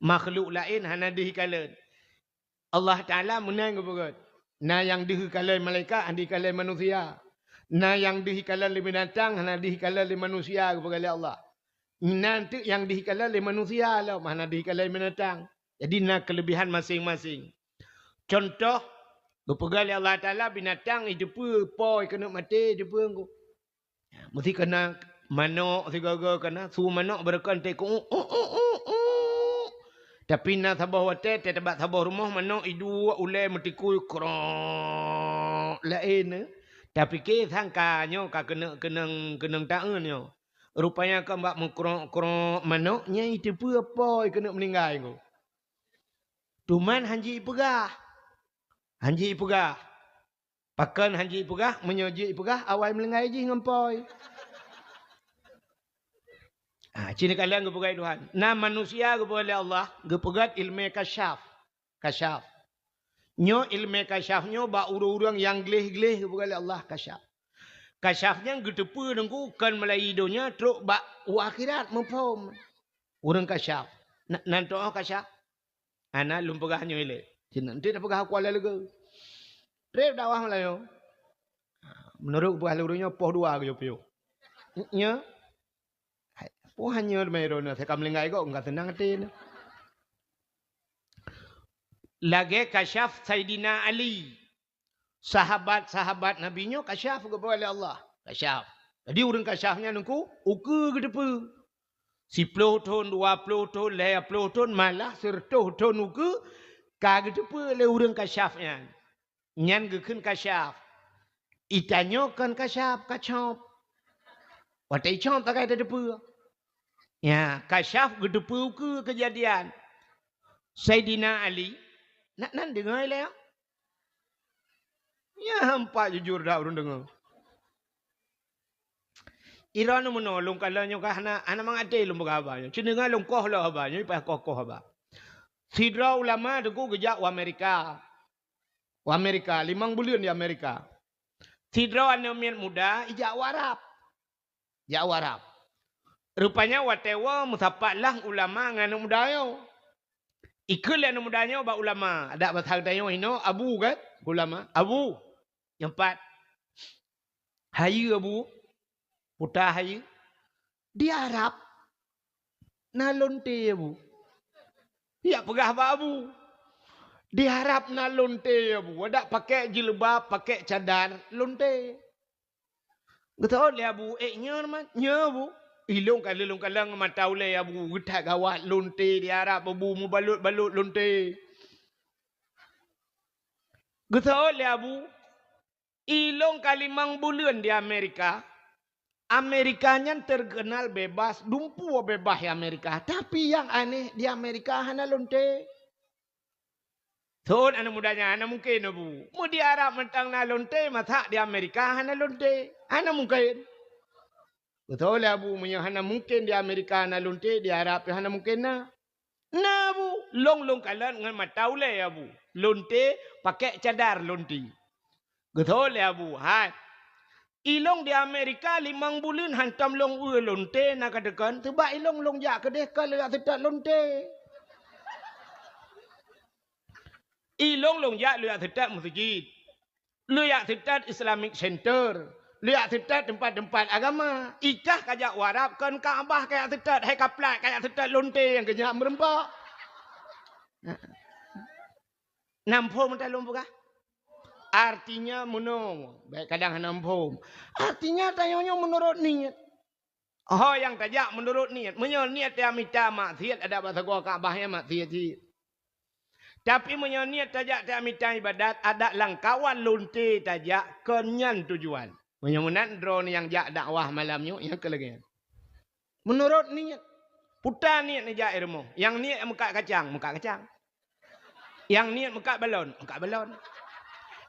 makhluk lain hana dihikalan. Allah Ta'ala menang kepada. Na yang dihikalan malaikat, dihikalan manusia. Na yang dihikalan oleh binatang, hana dihikalan oleh manusia kepada Allah. Nanti yang dihikalan oleh manusia lah, mana dihikalan oleh binatang. Jadi na kelebihan masing-masing. Contoh, kepada Allah Ta'ala binatang hidup poi kena mati hidup aku. Mesti kena manok segala kena suruh manok berkan tekuk. Tapi na sabah wate tetebak sabah rumah manok idu ulai metikul krok lain. Tapi ke sangkanyo ka kena taunyo. Rupanya ka mbak mengkrok manoknya itu apa kena meninggal ko. Tuman hanji pegah. Hanji pegah. Pakan hanji pegah menyoji pegah awal melengai ji ngempoi. Cina kalian kepegat Tuhan. Nah manusia kepada Allah kepegat ilmu kasyaf. Kasyaf. Nyo ilmu kasyafnya ba urang-urang yang gelih-gelih kepada Allah kasyaf. Kasyafnya gedepu dengku kan melai dunia truk ba akhirat mempom. Urang kasyaf. Nanto kasyaf. Ana lum pegahnya ile. Cina nanti dah pegah kuala lega. Rep dakwah Melayu. Menurut pegah lurunya poh dua ke yo. Nya oh hanya merona saya kamlengai kok enggak tenang hati. Lagi kasyaf Sayyidina Ali. Sahabat-sahabat Nabi-nya kasyaf kepada Allah. Kasyaf. Jadi urang kasyafnya nungku uke gedepu. 10 tahun, 20 tahun, 50 tahun malah 100 tahun uke kagedepu le urang kasyafnya. Nyan gekeun kasyaf. Itanyo kan kasyaf kacop. Watai cop tak ada depu. Ya, kasyaf gedepu ke kejadian. Sayyidina Ali. Nak dengar le ya? Ya, hampa jujur dah urang dengar. Irana menolong kalau nyo ka ana mangate lum bagabanya. Cendengar lum koh lah abanya, pa koh aba. Sidra ulama deku gejak wa Amerika. Wa Amerika 5 bulan di Amerika. Sidra anomian muda ijak warap. Jak warap. Rupanya watewa musapatlah ulama nganu mudayo. Ikul anu mudanya ba ulama. Ada pasal tayo ino abu kan ulama. Abu. Yang 4. Hayu abu. Puta hayu. Di Arab. Nalonte abu. Ya pegah ba abu. Di Arab nalonte abu. Ada pakai jilbab, pakai cadar, lonte. Betul le abu. Nyer man, nyer abu. Ilong kalang mata ule abu getak gawat lonte di Arab abu mu balut lonte. Betul le abu. Ilong kali 5 bulan di Amerika. Amerikanya terkenal bebas, dumpu bebas di Amerika. Tapi yang aneh di Amerika hana lonte. Tuan anak mudanya hana mungkin abu. Mu di Arab mentang na lonte, masa di Amerika hana lonte. Hana mungkin. Betul lah abu, hana mungkin di Amerika hana lonte, di Arab hana mungkin na. Nah abu, long kalan dengan mata ule abu. Lonte pakai cadar lonte. Betul lah abu. Hai. Ilong di Amerika 5 bulan hantam long lonte nak katakan. Sebab ilong jak kedeh kalau tak lonte. Ilong jak lu tak masjid. Lu tak Islamic Center. Lihat setat tempat-tempat agama. Ikah kajak warap kan Kaabah kayak setat. Hai kaplat kayak setat lonte yang kejak merempak. Nampung mentah lumpuk kah? Artinya menung. Baik kadang nampung. Artinya tanyanya menurut niat. Oh yang kajak menurut niat. Menurut niat dia minta maksiat. Ada bahasa gua Kaabahnya maksiat. Tapi menurut niat tajak dia minta ibadat. Ada langkawan lonte tajak kenyan tujuan. Menyamunan drone yang jak dakwah malamnya yang kelegian. Menurut niat. Putar niat ni jak ilmu. Yang niat muka kacang. Yang niat muka balon.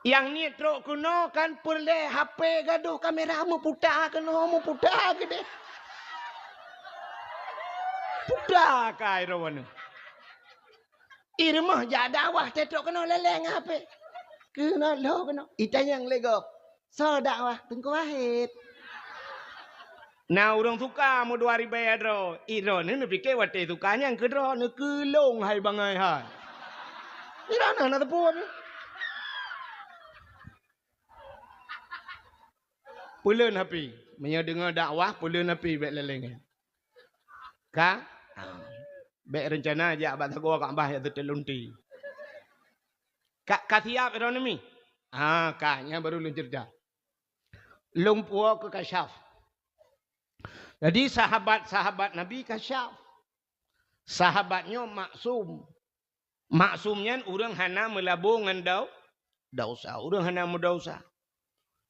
Yang niat teruk kuno kan perle HP gaduh kamera mu putar kena mu putar ke deh. Putar kai rawan. Irmah jak dakwah tetok kena leleng HP. Kena lo kena. Ita yang lego. So dakwah tengku wahid. Nah, orang suka mu 2000 adro. Iro ni fikir wate sukanya yang kedro ni kelong hai bangai hai. Ira na tepu apa? Pulen api. Menyo dengar dakwah pulen api bek leleng. Ka? Bek rencana aja abang tago kat bah ya telunti. Ka siap iro ni mi. Kanya baru luncur dah. Lumpur ke kasyaf. Jadi sahabat-sahabat Nabi kasyaf. Sahabatnya maksum. Maksumnya orang hana melabur dengan dausa. Orang hana mudausa.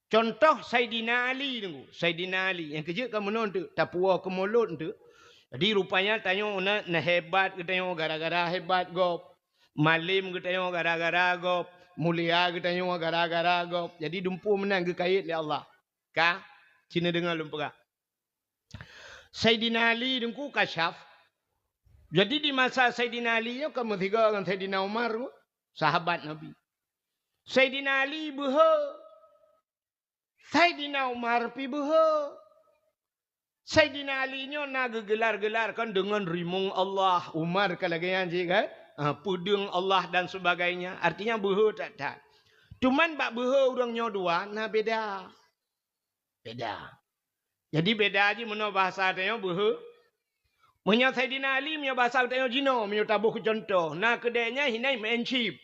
Contoh Saidina Ali tunggu. Saidina Ali yang kerja kamu nonton tapua ke mulut tu. Jadi rupanya tanya na hebat ke tanya gara-gara hebat gop. Malim ke tanya gara-gara gop. Mulia ke tanya gara-gara gop. Jadi dumpu menang ke kait oleh Allah. Ka? Cina dengar lumpur. Saidina Ali dengku kasyaf. Jadi di masa Saidina Ali nya kamu tiga dengan Saidina Umar sahabat Nabi. Saidina Ali buha. Saidina Umar pi buha. Saidina Ali nya nak gelar-gelarkan dengan rimung Allah. Umar kalagayan je kan? Pudung Allah dan sebagainya. Artinya buha tak. Cuman bak buha orangnya dua nah beda. Beda. Jadi beda aja mana bahasa tanya buha. Punya Saidina Ali punya bahasa tanya Jino, punya tabuh ke contoh. Nah kedainya hinai menchip.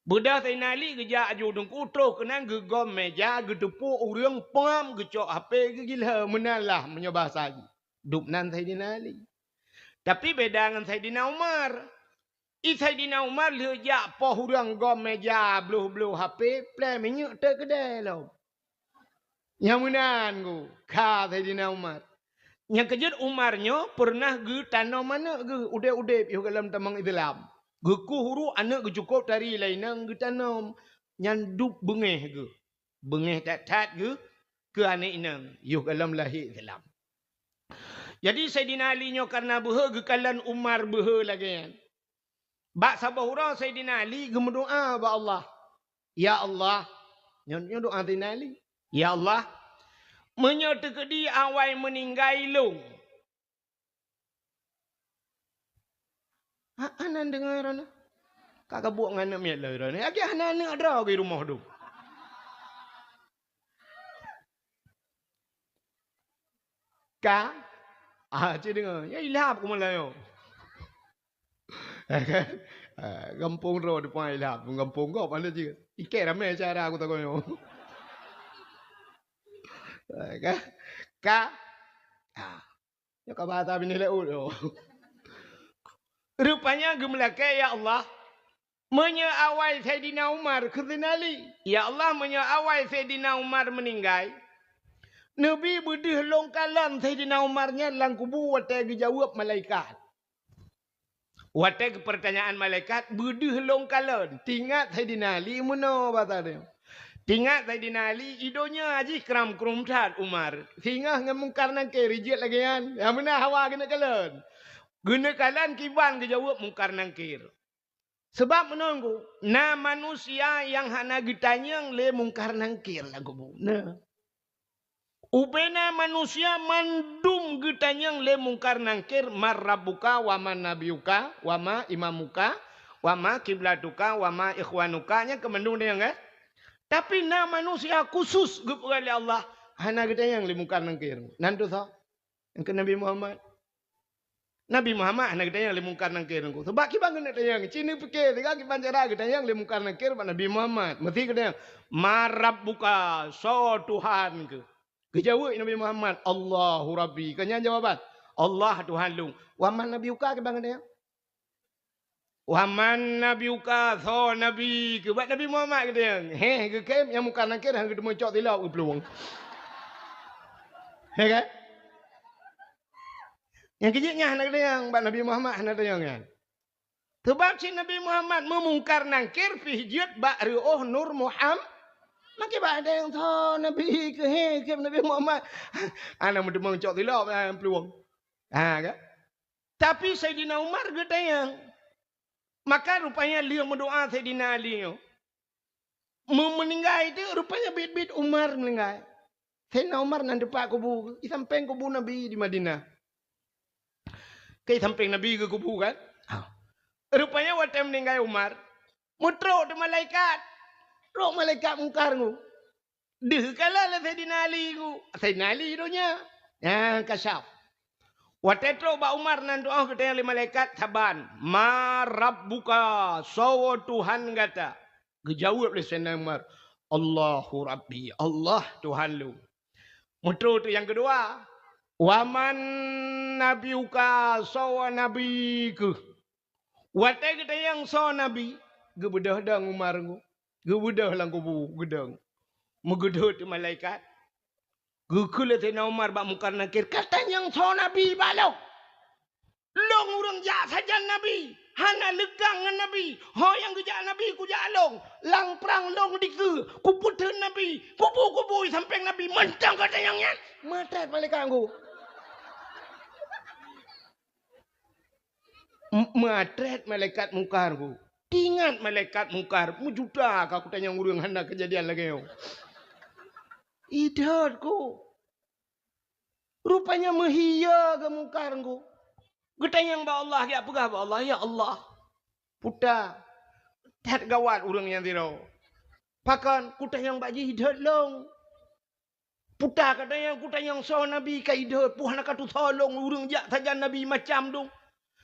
Budak Saidina Ali kerja aju dengku utro kenang gegom meja gedepu urang pam gecok HP gegila menalah punya bahasa lagi. Dupnan Saidina Ali. Tapi beda dengan Saidina Umar. Saidina Umar lejak poh urang gom meja bluh-bluh HP play menyuk te kedai lo. Yang menan ku ka Saidina Umar. Yang kejut Umarnya pernah ge tanam mana ge udep-udep yo dalam tamang Islam. Ge ku huru anak ge cukup dari lainang ge tanam nyandup bengeh ge. Bengeh tat-tat ge ke anak inang yo dalam lahir Islam. Jadi Saidina Ali nyo karena behe ge kalan Umar behe lagi kan. Bak sabahura Saidina Ali ge berdoa ba Allah. Ya Allah, nyo doa Saidina Ali. Ya Allah, menyertai awal meninggal long. Anan dengar ana. Kakak buat ngana miat lah ni. Agi anak ada di rumah tu. Ka? Cik dengar. Ya ilham ku malah yo. Kampung ro depan ilham. Kampung kau mana je. Ikat ramai cara aku tak yo. Ka? Ya ka bahasa bini leut yo. Rupanya gemelakai ya Allah. Menyawal Saidina Umar ke Ali. Ya Allah menyawal Saidina Umar meninggal. Nabi berdih longkalan Saidina Umarnya dalam kubu watai dijawab malaikat. Watai pertanyaan malaikat berdih longkalan. Tingkat Saidina Ali mana bahasa dia. Tingkat Saidina Ali idonya aji kram-krum tat Umar. Sehingga ngemungkar nangke rijit lagi kan. Yang mana hawa kena kalan. Guna kalan kiban dijawab mungkar nangkir. Sebab menunggu. Na manusia yang hana ditanya le mungkar nangkir lagu bu. Nah. Upena manusia mandum ditanya le mungkar nangkir marrabuka wa man nabiyuka wa ma imamuka wa ma kiblatuka wa ma ikhwanuka nya kemendung dia kan. Tapi na manusia khusus oleh Allah hana ditanya le mungkar nangkir. Nantu tho. Yang ke Nabi Muhammad. Nabi Muhammad nak tanya le mungkar nangkir ku. Sebab kita kena tanya, Cina fikir tiga kita cara kita tanya le mungkar nangkir pada Nabi Muhammad. Mesti kita marab buka so Tuhan ke. Kejawab Nabi Muhammad, Allahu Rabbi. Kanya jawaban, Allah Tuhan lu. Wa man nabiyuka ke bang dia? Wa man nabiyuka so nabi ke buat Nabi Muhammad ke dia. Ke kem yang mungkar nangkir hang kita mencok tilau ke peluang. Kan? Yang kejutnya anak yang Nabi Muhammad anak yang kan. Sebab si Nabi Muhammad memungkar nangkir fihjud ba'ru'uh nur Muhammad. Maka ada yang tahu Nabi ke Nabi Muhammad. Anak muda mencok tilau peluang. Kan? Tapi Sayyidina Umar kata yang. Maka rupanya dia mendoa Sayyidina Ali. Meninggal itu rupanya bit-bit Umar meninggal. Sayyidina Umar nan depan kubur. I samping kubur Nabi di Madinah. Ke samping Nabi ke kubur kan. Rupanya waktu meninggal Umar. Mutruk tu malaikat. Rok malaikat mungkar ngu. Deh kalah lah Sayyidina Ali ngu. Sayyidina Ali donya. Ya kasyaf. Waktu itu Pak Umar nan doa kita yang malaikat saban. Ma rabbuka. Sawa Tuhan kata. Kejawab oleh Sayyidina Umar. Allahu Rabbi. Allah Tuhan lu. Mutru tu yang kedua. Waman nabiuka sawa nabiku. Watai kita yang sawa nabi. Gebedah dang Umar ngu. Gebedah lang kubu. Gedang. Megedah tu malaikat. Gekulah Sayyidina Umar bak mungkar nakir. Kata yang sawa nabi balau. Long urang jak saja nabi. Hana legang dengan Nabi. Ho yang kejak Nabi ku jak long. Lang perang long diku. Ku putar Nabi. Kubu-kubu sampai Nabi. Mentang kata yang nyan. Matret balik aku. Matret malaikat mungkar ku. Tingat malaikat mungkar. Mujuda aku tanya urang hana kejadian lagi. Idat ku. Rupanya mahia ke mungkar ku. Kita yang ba Allah ya pegah ba Allah ya Allah. Puta. Tak gawat urang yang tiro. Pakan kuta yang baji hidat long. Puta kata yang kuta yang so Nabi ka hidat. Puh nak tu tolong urang jak saja Nabi macam tu.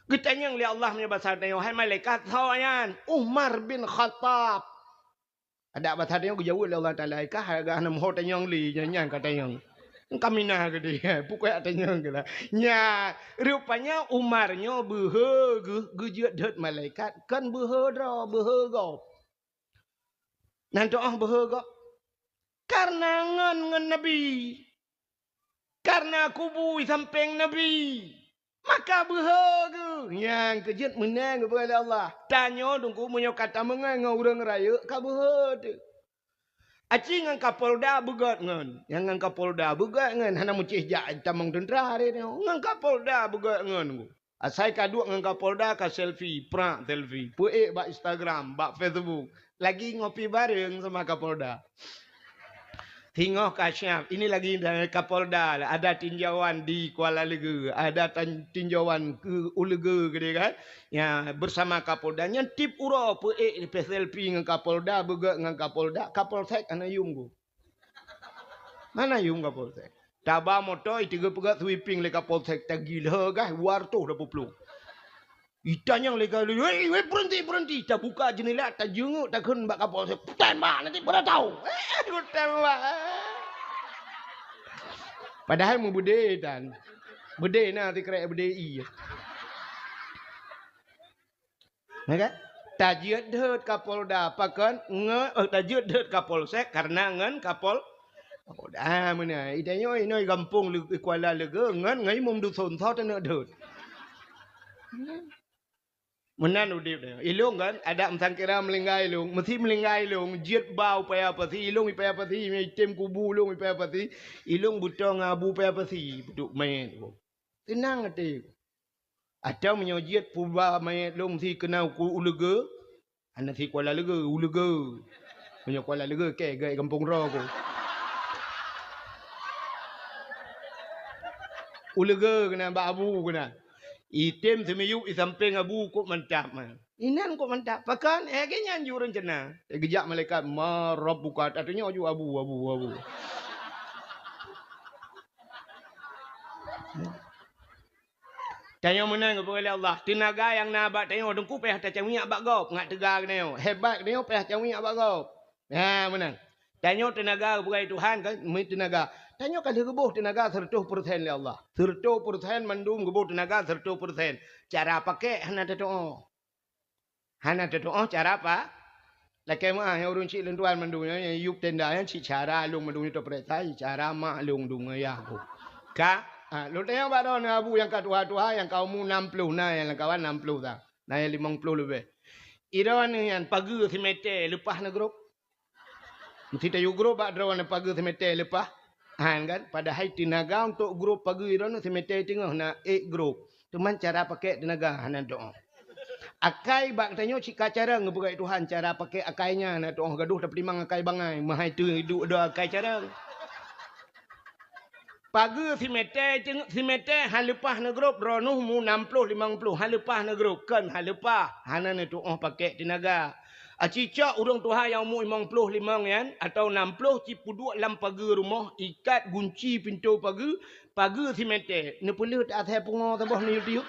Kita yang li Allah punya bahasa tayo hai malaikat sawayan Umar bin Khattab. Ada bahasa tayo jauh oleh Allah Taala ka harga nam ho tayang li nyan kata yang. Kami nah ke dia, pukul atanya ke lah. Nya, rupanya Umarnya behe gejut dot malaikat kan behe dra behe gop. Nanti behe gop. Karena ngan Nabi. Karena kubu samping Nabi. Maka behe ke. Yang kejut menang kepada Allah. Tanya tunggu punya kata mengang orang raya ka behe tu. Aci ngan Kapolda begat ngan. Yang ngan Kapolda begat ngan. Hana mucih jak tamang tentera hari ni. Ngan Kapolda begat ngan. Asai kaduk ngan Kapolda ka selfie. Prank selfie. Puik bak Instagram. Bak Facebook. Lagi ngopi bareng sama Kapolda. Tengok kasyaf. Ini lagi dari Kapolda. Ada tinjauan di Kuala Lega. Ada tinjauan ke Ulega ke dia kan. Ya, bersama Kapolda. Yang tip ura puik selfie dengan Kapolda. Bergerak dengan Kapolda. Kapolsek ana yung go. Mana yung Kapolsek? Tabah motor. Tiga pegat sweeping le Kapolsek. Tak gila kan. Wartuh dah puplu. Itan yang lega. Berhenti. Tak buka jendela. Tak jenguk. Tak kun bak Kapolsek. Tembak nanti pada tahu. Tembak. Padahal mu bude dan. Bude nanti kira bude i. Naga? Tajud dhet Kapolda. Pakan tajud dhet Kapolsek karena ngan Kapolda mana? Itanyo inoi kampung Kuala Lega ngan ngai mum dusun thot na dhet. Menan udip dia. Ilung kan ada emsang kira melinggai ilung, mesti melinggai ilung, jet bau paya pasi, ilung paya pasi, item kubu ilung paya pasi, ilung butong abu paya pasi, duduk main. Tenang hati. Ada menyojiat purba main ilung si kena ulega, anak si Kuala Lega, ulega. Punya Kuala Lega ke gai kampung ro ko. Ulega kena mbak abu kena. Item semiyuk di samping abu kok mantap man. Inan kok mantap. Pakan kayaknya anjur rencana. Gejak malaikat marab buka artinya aju abu. Tanya menang kepada Allah. Tenaga yang nabat tanya dengku payah tak cawi abak gop. Ngat tegar kena. Hebat kena payah cawi abak gop. Ha menang. Tanya tenaga kepada Tuhan kan tenaga. Tanya kan gebuh tenaga 100% oleh Allah. 100% mandum gebuh tenaga 100%. Cara pakai hana doa. Hana doa cara apa? Laki mah yang urun cik lentuan mandumnya yang yup tenda yang cik cara lung mandumnya tu peretai cara mak lung dung ya aku. Ka lu tanya baru ni abu yang tua yang kau mu 60 nah yang kawan 60 dah. Nah yang 50 lebih. Irawan yang pagi semete lepas na grup. Mesti tahu grup bak drawan pagi semete lepas. Han kan pada hai tenaga untuk grup pagi iron semete tengah nak grup. Cuman cara pakai tenaga hana doa. Akai bak tanya cik cara ngebukai Tuhan cara pakai akainya nak doa gaduh tapi mang akai bangai mahai tu hidup doa akai cara. Pagi si mete halepah negrup ronuh mu 60 50 halepah negrup kan halepah hanan itu pakai tenaga. Acicak urang Tuhan yang mu 55 kan atau 60 cipuduk lam pagi rumah ikat gunci pintu pagi si mete ne perlu tak atas pungo tabah ni dia.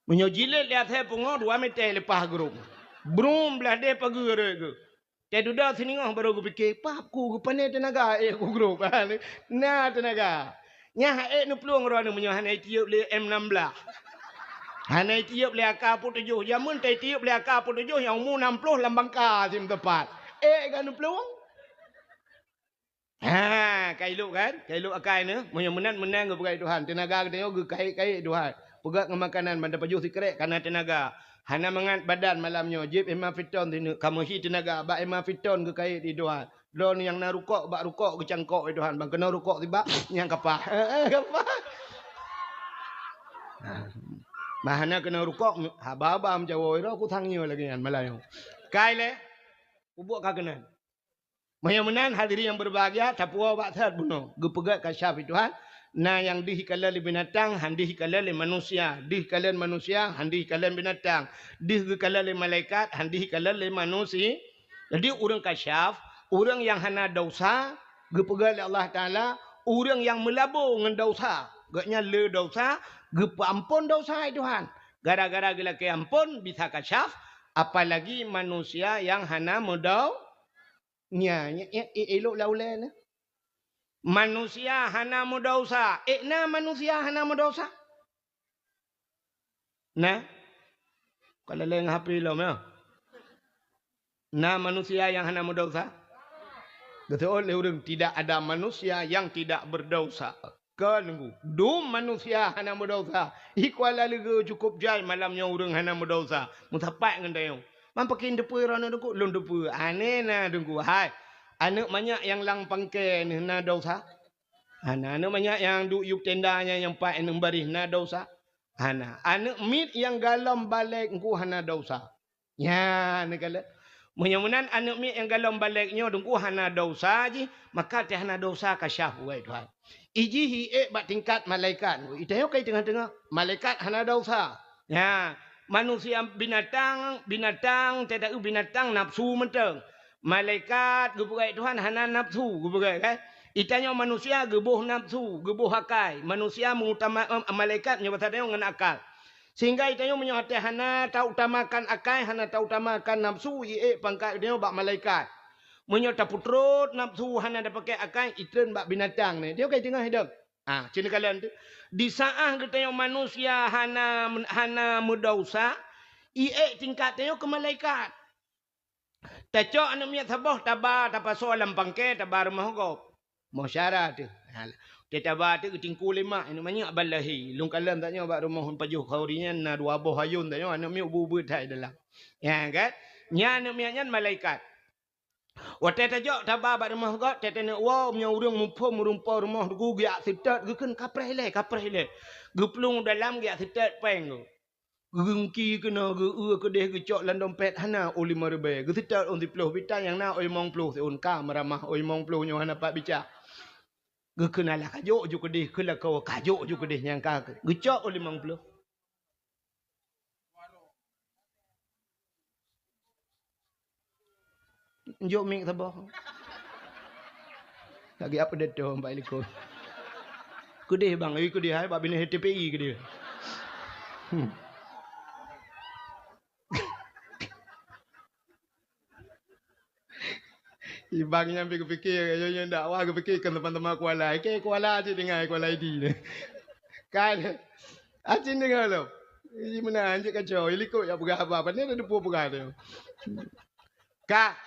Menyojilet di atas pungo 2 meter lepas grup. Brum belah dia pagi re. Dia duduk sini baru aku fikir, aku pandai tenaga aku grup. Nah tenaga. Nya nu peluang orang ni hanai tiup le M16. Hanai tiup le AK-47. Jamun tai tiup le AK-47 yang mu 60 lambang ka sim tepat. Kan nu peluang. Kailuk kan? Kailuk akai ni. Menang ke pegai Tuhan. Tenaga kita yo kai Tuhan. Pegak makanan pada pajuh sikrek karena tenaga. Hana mengat badan malamnya. Jib emang fiton sini. Kamu hi tenaga. Bak emang fiton ke kait di Tuhan. Don yang nak rukuk. Bak rukuk ke cangkok di Tuhan. Bang kena rukuk tiba. Yang kapah. Kapah. Mahana kena rukuk. Haba-haba macam itu. Aku tangnya lagi kan Melayu. Kai le. Ubuk kakenan. Menan hadirin yang berbahagia. Tapua bak thad bunuh. Gepegat kasyaf Tuhan. Nah yang dihikalan le binatang, handi hikalan le manusia. Dihikalan manusia, handi hikalan binatang. Dihikalan le malaikat, handi hikalan le manusia. Jadi orang kasyaf, orang yang hana dosa, gepegal Allah Ta'ala, orang yang melabur dengan dosa. Gaknya le dosa, gepampun dosa Tuhan. Gara-gara gila ke ampun, bisa kasyaf. Apalagi manusia yang hana mudau. Elok laulai lah. Manusia hana mudosa. Manusia hana mudosa. Nah. Kalau lain HP lo mah. Manusia yang hana mudosa. Betul orang tidak ada manusia yang tidak berdosa. Kenunggu. Manusia hana mudosa. Ikuala lega cukup jai malamnya orang hana mudosa. Mutapak dengan dia. Mampakin depu rana dengku lun depu. Aneh na dengku. Hai. Anak banyak yang lang pangke ni na dosa. Anak banyak yang duk yuk tendanya yang pak enam baris na dosa. Anak mit yang galam balik engku hana dosa. Ya negala. Menyamunan anak mit yang galam baliknya dengku hana dosa ji, maka teh hana dosa kasyaf wai Tuhan. Iji hi bak tingkat malaikat. Itayo kai tengah-tengah malaikat hana dosa. Ya, manusia binatang tidak binatang nafsu menteng. Malaikat gebukai Tuhan hana nafsu gebukai kan. Itanya manusia gebuh nafsu, gebuh akai. Manusia mengutama malaikat nyabatanya dengan akal. Sehingga itanya menyatakan hana tak utamakan akai, hana tak utamakan nafsu, pangkat dia bak malaikat. Menyata putrut nafsu hana dah pakai akai, itren bak binatang ni. Dia kai tengah hidup. Cina kalian tu. Di saat kita manusia hana mudausa, tingkat dia ke malaikat. Tacok anak miat sabah tabah soalam pangke tabah rumah gop. Masyarakat tu. Dia tabah tu tingku lima ini banyak balahi. Lung kalam taknya bak rumah pajuh kaurinya na dua boh hayun taknya anak miat bubu tai dalam. Ya kan? Nya anak miatnya malaikat. Waktu tacok tabah bak rumah gop tetene wow nya urang mumpum rumpa rumah gu giak sitat geun kapreh le. Geplung dalam giak sitat peng. Gengki kena kedeh gecok lan dompet hana o 5,000. Getitat on 10 bita yang na oi mong puluh seun ka meramah oi mong puluh nyo hana pak bica. Gekenalah kajuk ju kedeh kela kau kajuk ju kedeh yang ka. Gecok o 50. Njuk ming sabah. Lagi apa dah tu mbak Liko. Kedeh bang, kedeh hai bab bini HTPI kedeh. Ibangnya fikir yang dakwah fikirkan teman-teman kuala. Kuala aja dengar kuala ID ni. Kan? Acin dengar lo. Ini mana anjek kacau. Ini kok ya berapa? Ni ada dua berapa? Kak.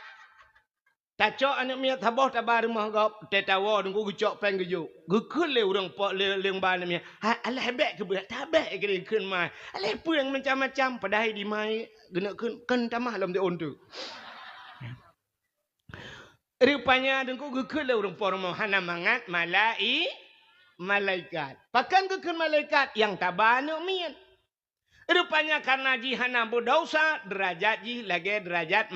Tacok anak miat tabah tabar rumah gop tetawa dengku gecok peng gejuk. Gekul le urang pok le ban miat. Alah hebek ke berat tabek ke keun mai. Alah puang macam-macam padahal di mai gena keun tamah lam de on tu. Rupanya dengku gekul le urang pok rumah hana mangat malaikat. Pakan gekun malaikat yang tabar anak miat. Rupanya karena jihana berdosa derajat ji lagi derajat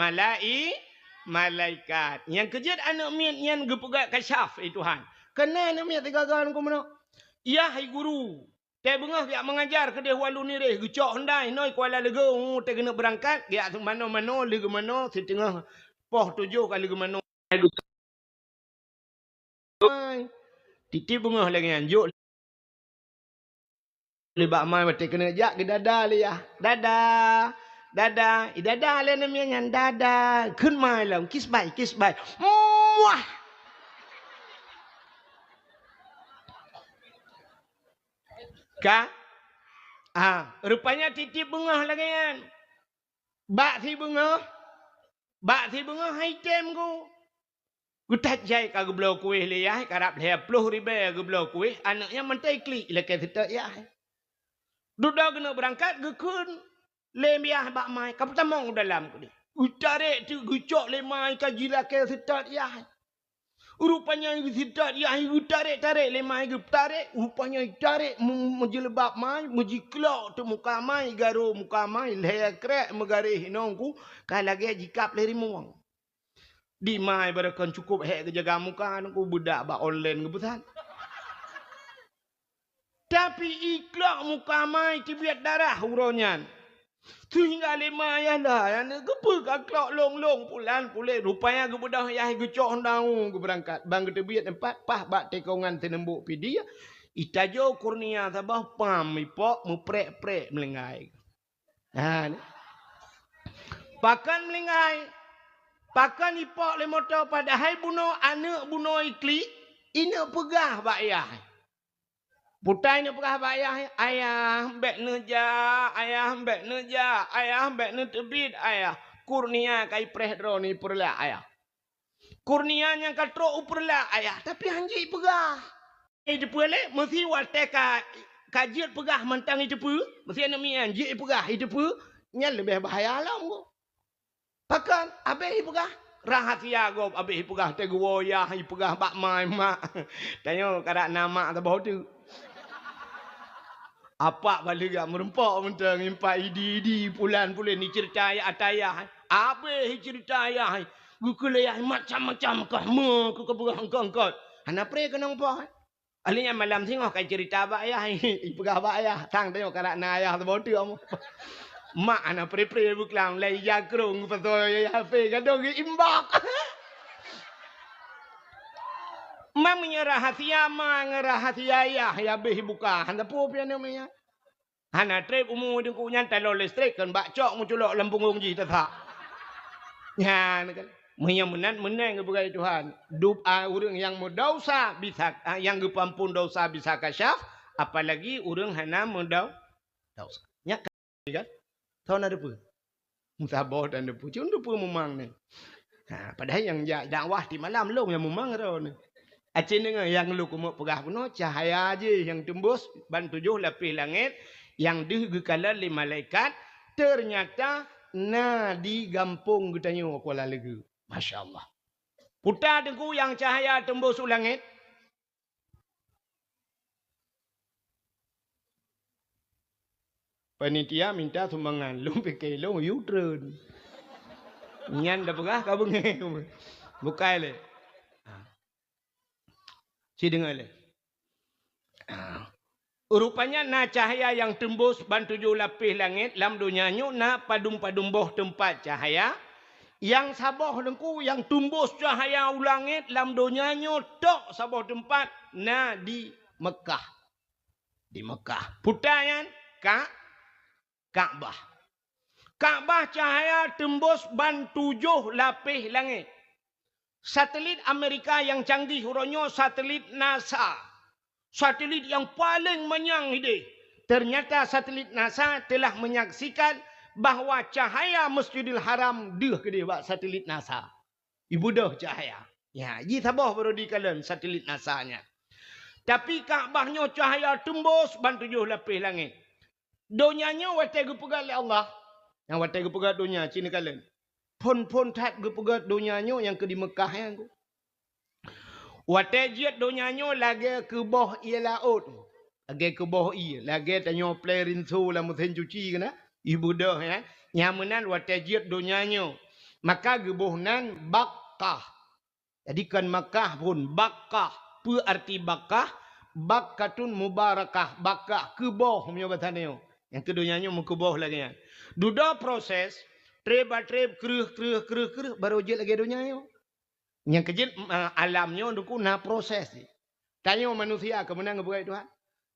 malaikat. Yang kejut anak miat yang gepegat kasyaf Tuhan. Kena ni miat tiga gan ku mana? Ya hai guru. Teh bengah dia mengajar ke dia walu ni reh. Gecok hendai noi Kuala Legong. Teh kena berangkat. Dia mana-mana lega mana setengah poh 7 kali ke mana. Titip bengah lagi anjuk. Lebak mai mati kena jak ke dada le ya. Dada. Dada. Dada le namanya dada. Kun mai lah. Kiss bye. Muah. Ka? Rupanya titip bengah lagi kan. Bak si bengah hai tem ku. Ku tak jai ka geblo kuih le ya. Karap le 10 ribu geblo kuih. Anaknya mentai klik lekai kita ya. Duda kena berangkat gekun. Lembiah bak mai. Kau pertama dalam ku ni. Utarik tu gucok lemai kaji lakai setat ya. Rupanya setat ya. Tarik lemai ke tarik. Rupanya tarik menjelebab mai. Menjiklok tu muka mai. Garu muka mai. Leher krek megarih nongku. Kalau lagi jikap leri muang. Di mai berakan cukup hek kejaga muka. Nongku budak bak online ke betul. Tapi iklak muka mai tibiat darah uronyan. Tu hingga lima ayah dah. Yang kepa kaklak long-long pulan pulih. Rupanya ke budak ayah gecok hendang ke berangkat. Bang ke tebiat tempat. Pah bak tekongan tenembuk pidi. Itajo kurnia tabah pam. Ipok muprek-prek melengai. Pakan melengai. Pakan ipok lemotau padahal bunuh anak bunuh ikli. Ina pegah bak ayah. Putai ni pegah bak ayah. Ayah mbek neja. Ayah mbek neja. Ayah mbek netebit ayah. Kurnia kai prehdro ni perla ayah. Kurnia yang katro uperla ayah. Tapi hanji pegah. Itu boleh mesti wate kajiat pegah mentang itu pu. Mesti ana mi hanji pegah itu pu. Nya lebih bahaya lah mu. Pakan abeh pegah. Rahasia gop abeh pegah te goya pegah bak mai mak. Tanya kada nama tabah tu. Apa balik gak merempak mentang impak idi pulan ni cerita ayah atayah. Apa cerita ayah? Gukulaya macam-macam kah me ku keberang kau. Ana pre kena apa? Alinya malam singah kai cerita abak ayah. Ipegah abak ayah. Tang tengok karak na ayah tu botu amu. Mak ana pre buklang lai jakrung pasal ayah pe kadang imbak. Mamanya rahasia rahasia ayah ya beh buka. Handa po pian namanya. Hana trip umur dengku nyantai lo listrik kan bakcok muculok lempunggung ji tetap. Ya kan. Menang kepada Tuhan. Orang yang mendosa bisa yang gepampun dosa bisa kasyaf, apalagi orang hana mendosa. Nya kan. Tahu ada apa? Musabah dan depu. Cuma depu memang ni. Padahal yang dakwah di malam long yang memang tahu ni. Aceh dengan yang lu kumuk pegah penuh cahaya aja yang tembus ban 7 lapis langit yang digekalan oleh malaikat ternyata di gampung getanya Kuala Legu. Masya Allah. Putar dengku yang cahaya tembus langit. Panitia minta sumbangan. Long pakai long U-turn. Nyan dah pegah kau bengeng. Bukai le. Si dengar le. Rupanya na cahaya yang tembus ban 7 lapis langit lam dunianya na padum-padum boh tempat cahaya yang sabah dengku yang tembus cahaya langit lam dunianya tok sabah tempat na di Mekah. Di Mekah. Putayan Kaabah. Kaabah cahaya tembus ban 7 lapis langit. Satelit Amerika yang canggih huronyo satelit NASA. Satelit yang paling menyang ide. Ternyata satelit NASA telah menyaksikan bahawa cahaya Masjidil Haram deh ke dia buat satelit NASA. Ibu dah cahaya. Ya, ji sabah baru dikalan satelit NASA-nya. Tapi Kaabahnya cahaya tembus ban 7 lapis langit. Donyanya watai gepegat oleh Allah. Yang watai gepegat dunia Cina kalian. Pon tat gepegat donyanya yang ke di Mekah yang ku. Watai jiat donyanya lagi ke bawah ia laut. Lagi ke bawah ia. Lagi tanya play rinsu lah mesin cuci kena. Ibu dah ya. Nyamanan watai jiat donyanya. Maka gebuhnan Bakkah. Jadi kan Makkah pun Bakkah. Apa arti bakah? Bakatun mubarakah. Bakah kebah punya batannya. Yang keduanya mau kebah lagi kan. Duda proses trip kreh baru je lagi dunia. Yang kejit alamnya duku na proses. Tanya manusia kemenang ngebuat Tuhan.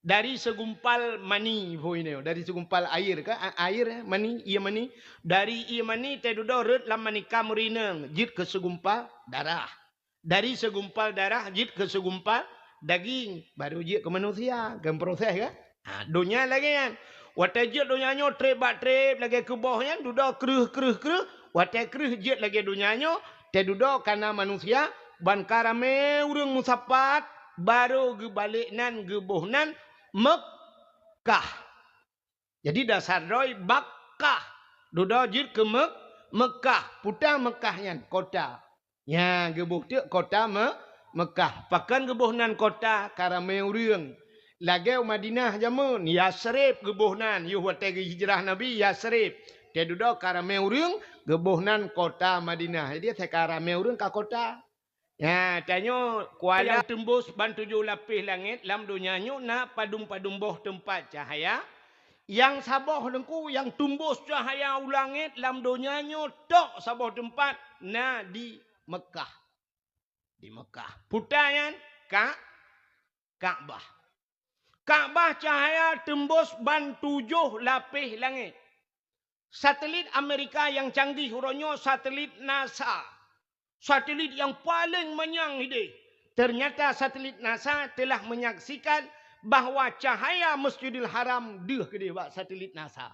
Dari segumpal mani dari segumpal air ke air mani ia mani dari ia mani te duda red lam mani kamrineng jit ke segumpal darah. Dari segumpal darah jit ke segumpal daging baru jit ke manusia kan proses kan. Dunia lagi kan. Wate jit dunianya trip lagi ke bawahnya duda kreh wate kreh jit lagi dunianya te duda karena manusia ban karame urang musapat baru ge baliknan ge bohnan Mekah. Jadi dasar doi Bakkah. Duda jid ke Mekah. Putar Mekahnya kota. Ya, gebuh tu kota Mekah. Pakan gebuhnan kota karame urang. Lagi Madinah jamun Yasrib gebuhnan. Yuh wate hijrah Nabi Yasrib. Dia duda karame urang gebuhnan kota Madinah. Jadi saya karame urang ka kota. Ya, tanya kuala yang tembus ban 7 lapis langit lam dunianya na padum boh tempat cahaya. Yang sabah dengku yang tembus cahaya langit lam dunianya tok sabah tempat na di Mekah. Di Mekah. Putayan Ka'bah. Ka'bah cahaya tembus ban 7 lapis langit. Satelit Amerika yang canggih uronyo satelit NASA. Satelit yang paling menyang ini. Ternyata satelit NASA telah menyaksikan bahawa cahaya Masjidil Haram dah ke dia satelit NASA.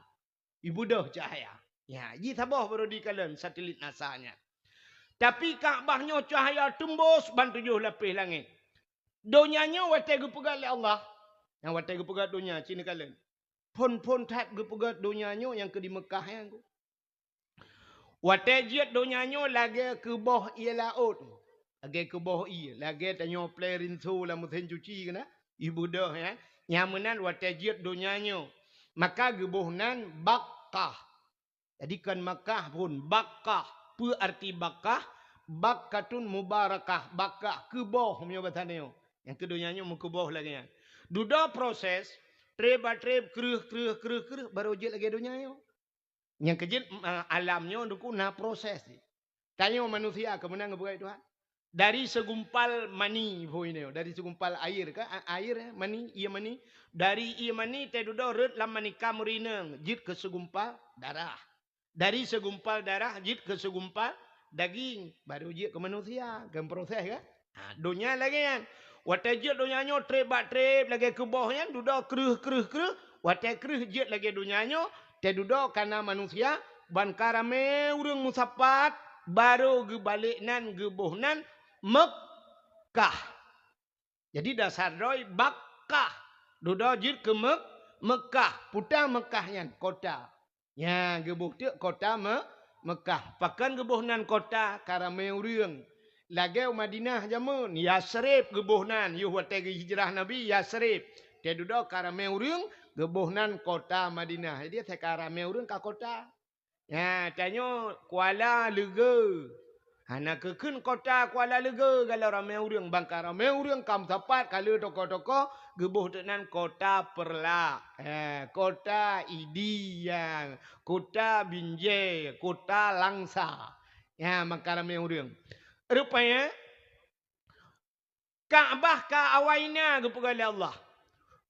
Ibu dah cahaya. Ya, ji sabah baru dikalan satelit NASA-nya. Tapi Kaabahnya cahaya tembus ban 7 lapis langit. Donyanya watai gepegat oleh Allah. Yang watai gepegat dunia cina kalian. Pon tat gepegat donyanya yang ke di Mekah yang ku. Watejiat donyanya lagi ke bawah ia laut. Lagi ke bawah ia. Lagi tanya play rinsu lah musim cuci kena. Ibu dah ya. Nyamanan watejiat donyanya. Maka gebuhnan Bakkah. Jadi kan Makkah pun Bakkah. Apa arti Bakkah? Bakatun mubarakah. Bakkah ke bawah punya batannya. Yang keduanya mau ke bawah lagi. Duda proses trip kreh baru je lagi donyanya. Yang kejit alamnya duku na proses. Tanya manusia kemenang ngebuat Tuhan. Dari segumpal mani dari segumpal air ke air mani ia mani dari ia mani te duda red lam mani kamrineng jit ke segumpal darah. Dari segumpal darah jit ke segumpal daging baru jit ke manusia kan proses kan. Dunia lagi kan. Wate jit dunianya trip lagi ke bawahnya duda kreh wate kreh jit lagi dunianya te duda karena manusia ban karame urang musapat baru ge baliknan ge bohnan Mekah. Jadi dasar doi Bakkah. Duda jid ke Mekah. Putar Mekahnya kota. Ya, gebuh tu kota Mekah. Pakan gebuhnan kota karame urang. Lagi Madinah jamun Yasrib gebuhnan. Yuh wate hijrah Nabi Yasrib. Te duda karame urang gebuhnan kota Madinah. Jadi saya karame urang ka kota. Ya, tanya Kuala Lega. Nak kekun kota Kuala Lega kalau ramai urang bangka ramai urang kam sapat kalau toko-toko gebuh tenan kota Perla. Kota Idiang, kota Binjai, kota Langsa. Ya, maka ramai urang. Rupanya Kaabah ka awaina gepugal Allah.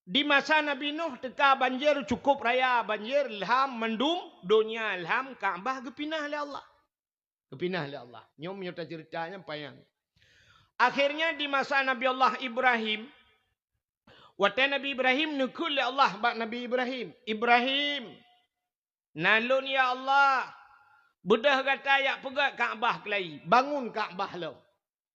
Di masa Nabi Nuh teka banjir cukup raya banjir ilham mendum dunia ilham Kaabah gepinah oleh Allah. Gepinah oleh Allah. Nyom nyata ceritanya payang. Akhirnya di masa Nabi Allah Ibrahim wate Nabi Ibrahim nukul oleh Allah bak Nabi Ibrahim. Ibrahim nalun ya Allah. Budah kata yak pegat Kaabah kelai. Bangun Kaabah lo.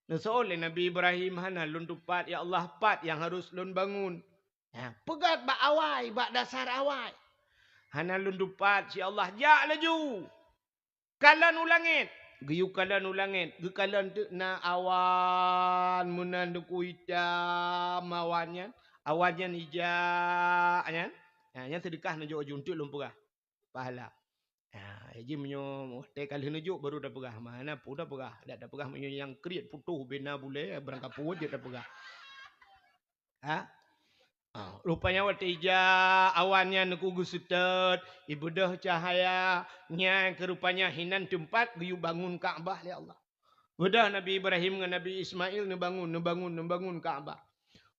Nasoal Nabi Ibrahim hana lun tupat ya Allah pat yang harus lun bangun. Ya, pegat bak awai, bak dasar awai. Hana lundupat si Allah jak laju. Kalan ulangit. Giyu kalan ulangit. Gi kalan tu na awan munan duku hitam awannya. Awannya hijau. Yang sedekah najuk juntuk lumpurah. Pahala. Haji menyo tekal najuk baru dah pegah. Mana pun dah pegah. Dah pegah menyo yang kriat putuh bina boleh berangkat pun je dah pegah. Ha? Rupanya waktu ija awannya nuku gusutet, ibu dah cahaya, nya kerupanya hinan tempat giyu bangun Ka'bah ya Allah. Udah Nabi Ibrahim dengan Nabi Ismail nebangun Ka'bah.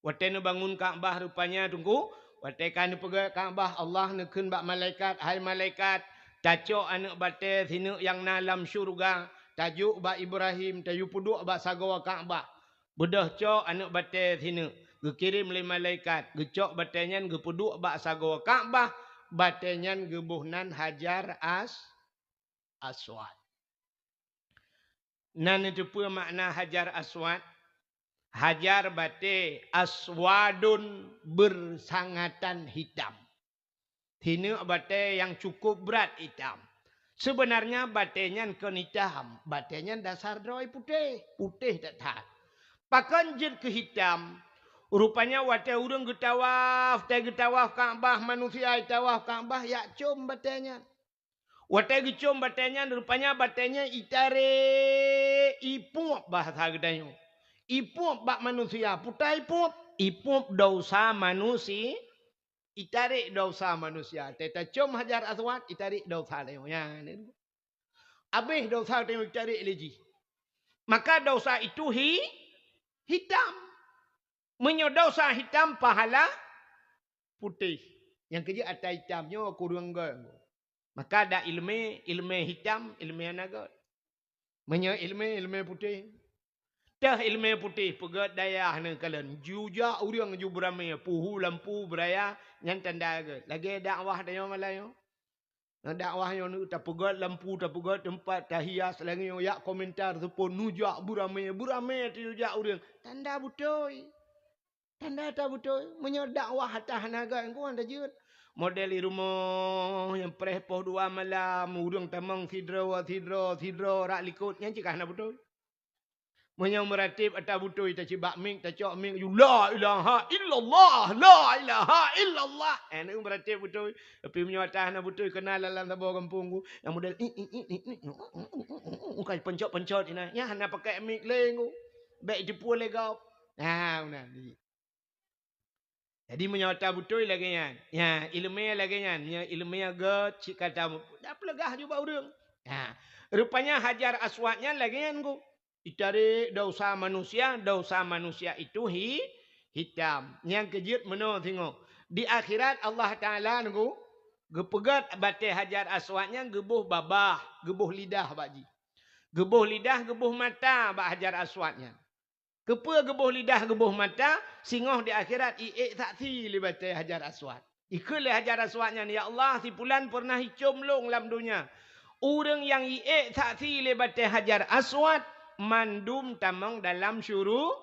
Waktu nebangun Ka'bah rupanya tunggu, waktu kan pergi Ka'bah Allah nekun bak malaikat, hai malaikat, tajuk anak bate sini yang dalam syurga, tajuk bak Ibrahim, tajuk puduk bak sagawa Ka'bah. Bedah cok anak bate sini. Gekirim oleh malaikat. Gecok batenyan gepuduk bak sagawa Ka'bah. Batenyan gebuhnan hajar aswad. Nan itu pun makna hajar aswad. Hajar bate aswadun bersangatan hitam. Ini bate yang cukup berat hitam. Sebenarnya batenyan kan hitam. Batenyan dasar droi putih. Putih tak tahan. Pakan jid ke hitam. Rupanya waktu urang getawaf, getawaf Ka'bah, manusia getawaf Ka'bah, ya cum batenya. Waktu gecum batenya, rupanya batenya itare ipup bahasa gedanya. Ipup bak manusia, putai ipup dosa manusia, itare dosa manusia. Teta cum hajar aswad, itare dosa dia. Ya, habis dosa dia itare lagi. Maka dosa itu hitam. Menyodosa hitam pahala putih. Yang kerja atas hitamnya kurang geng. Maka ada ilmu hitam, ilmu naga. Ilmu putih. Dah ilmu putih pegat daya hana kalian. Juga orang ju beramai puhu lampu beraya yang tanda ke. Lagi dakwah dia malayo. Dakwahnya ni tak pegat lampu, tak pegat tempat tahias lagi ya komentar sepon nujak beramai tu juga orang. Tanda betul. Tanda tak betul. Menyodakwah atas naga yang kuan tajud. Model di rumah yang prepoh 2 malam. Urang tamang sidro rak likut. Yang cikah nak betul. Menyang meratib atas betul. Tak cibak ming, tak cok ming. La ilaha illallah. La ilaha illallah. Ini meratib betul. Tapi menyang atas nak betul. Kenal dalam tabur kampung. Yang model. Bukan pencot-pencot. Ya, nak pakai ming lain. Baik dipuan legau. Nah, benar. Jadi menyata betul lagi kan. Ya, ilmu lagi kan. Ya, ilmu agak cik kata dah pelegah juga orang. Ya, rupanya hajar aswadnya lagi kan ku. Ditarik dosa manusia itu hitam. Yang kejut mana tengok. Di akhirat Allah Taala nunggu gepegat batai hajar aswadnya gebuh babah, gebuh lidah baji. Gebuh lidah, gebuh mata bak hajar aswadnya. Kepa gebuh lidah, gebuh mata, singoh di akhirat i'ik saksi libatai hajar aswad. Ikulah hajar aswadnya ni. Ya Allah, si pulan pernah hicum long dalam dunia. Orang yang i'ik saksi libatai hajar aswad, mandum tamang dalam syuruh.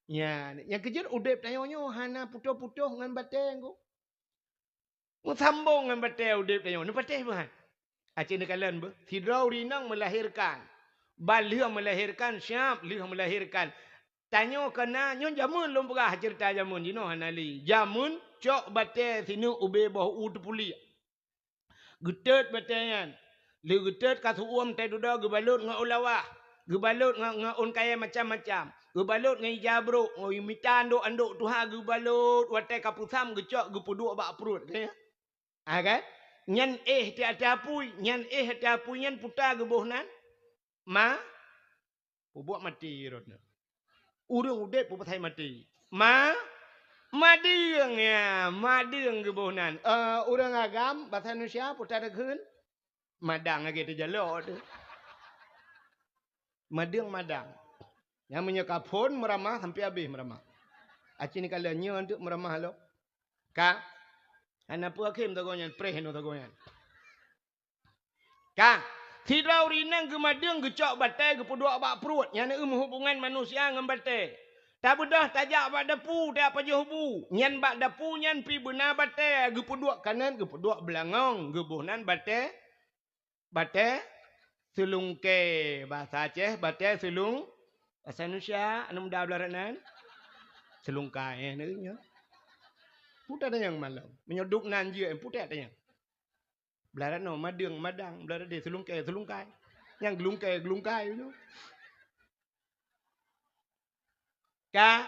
Ya, yang kejut udip tayonyo, hana putuh-putuh dengan batai aku. Sambung dengan batai udip tayonyo. Ini batai apa? Acik ni kalian ber. Hidrau rinang melahirkan. Balih melahirkan, syab lih melahirkan. Tanya kena nyon jamun lom perah cerita jamun dino hanali. Jamun cok bate sini ube boh ud puli. Getet batean. Le getet kasu uam te duda gebalut nga ulawah. Gebalut nga un kaya macam-macam. Gebalut nga ijabro ngoi mitan do anduk tuha gebalut wate kapusam gecok gepuduk bak perut kaya. Kan? Nyan ti atapui, nyan ti apui nyan puta gebohnan. Buat mati rotna. Urang udep pupatai mati. Madeng ya, madeng gebohnan. Urang agam bahasa Indonesia putar keun. Madang lagi tu jalo tu. Madang. Yang menyekap pun meramah sampai habis meramah. Acik ni kalanya untuk meramah lo. Ka? Anak pu hakim tagonyan, prehno tagonyan. Ka? Tidak rinang gemadeng gecok batai gepuduk bak perut. Yang ni hubungan manusia dengan batai. Tak bedah tajak bak depu tak apa je hubu. Nyan bak depu nyan pi benar batai gepuduk kanan gepuduk belangong gebuhnan batai. Batai selungke bahasa Aceh batai selung. Bahasa Indonesia anu muda belaranan. Selungkai ni nya. Putar yang malam. Menyoduk nan je putar tanya. Belaran no madang belaran dia selungkai. Yang gelungkai tu. Ka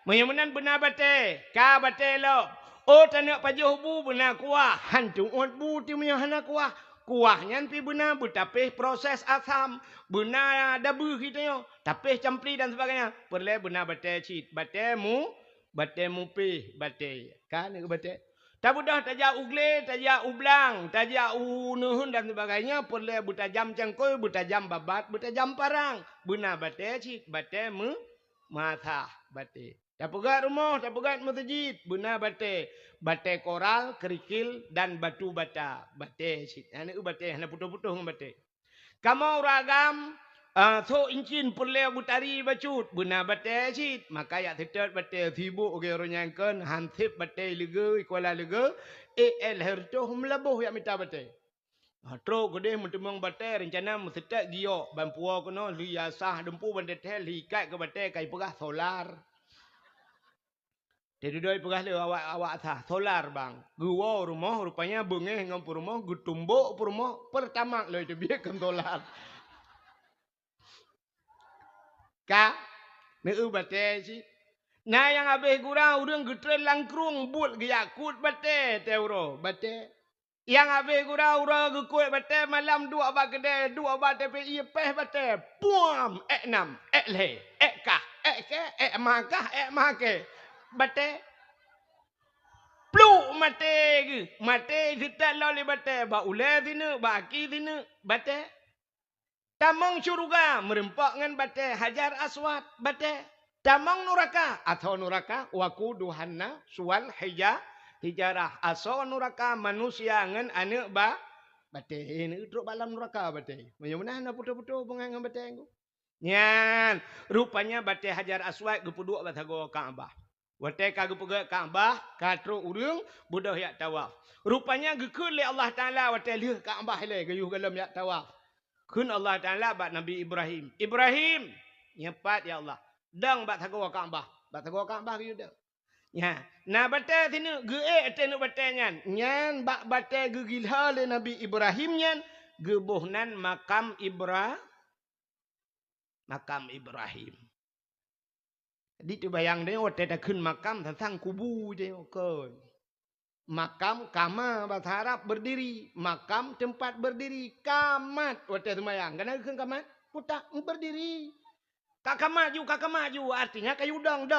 Menyamanan benar bate. Ka bate lo. Oh tanah pajuh bu benar kuah. Hantu ot bu ti punya hana kuah. Kuahnya pi benar bu tapi proses asam. Benar dabu kita yo. Tapi campli dan sebagainya. Perle benar bate cit. Batemu. Batemu pi bate. Kan ni bate. Tak mudah tajak ugle, tajak ublang, tajak unuhun dan sebagainya. Perle butajam cangkoi, butajam babat, butajam parang. Benar bate cit. Batemu. Mata bate. Tak pegat rumah, tak pegat masjid. Benar bate. Bate koral, kerikil dan batu bata. Bate sit. Ini bate, hanya putus-putus bate. Kamu ragam, so incin perle butari bacut. Benar bate sit. Maka ya tidak bate sibuk orang nyangkan. Hansip bate lega, ikuala lega. El herto humlabuh ya minta bate. Terus gede mentemang bate rencana mesti giok. Bampua kena liasah dempu bande tel hikat ke bate kai pegah solar. Jadi doi pegah le awak sah solar bang. Gua rumah rupanya bengeh ngam rumah gutumbuk rumah pertama le itu biarkan solar. Ka meu bate si. Nah yang habis gurau urang getre langkrung but geyakut bate teuro bate. Yang habis gurau urang gekut bate malam dua ba gede dua ba TPI peh bate. Puam enam le ka ke maka make. Bate pluk mate ke mate kita lalu bate ba ule dina ba aki dina bate tamang syurga merempak ngan bate hajar aswad bate tamang nuraka atau nuraka waquduhanna suwal hijarah aso nuraka manusia ngan ane ba bate ini truk balam nuraka bate mana na putu-putu pengang bate nyan rupanya bate hajar aswad gepuduk batago Ka'bah. Wate kagak pegak Kaabah, katro urang budah yak tawaf. Rupanya gekun le Allah Taala wate lihat Kaabah le gayuh galam yak tawaf. Kun Allah Taala bat Nabi Ibrahim. Ibrahim nyepat ya Allah. Dang bat tagawa Kaabah. Bat tagawa Kaabah gayuh dah. Ya, na bate sini ge tenu bate nyan. Nyan bak bate gegilha le Nabi Ibrahim nyan gebuhnan makam Ibrahim. Jadi tu bayang dia waktu dah kun makam tentang kubu dia kan. Makam kama bahasa Arab berdiri, makam tempat berdiri, kamat waktu tu bayang. Kenapa kun kamat? Putak berdiri. Kak maju artinya kayu dang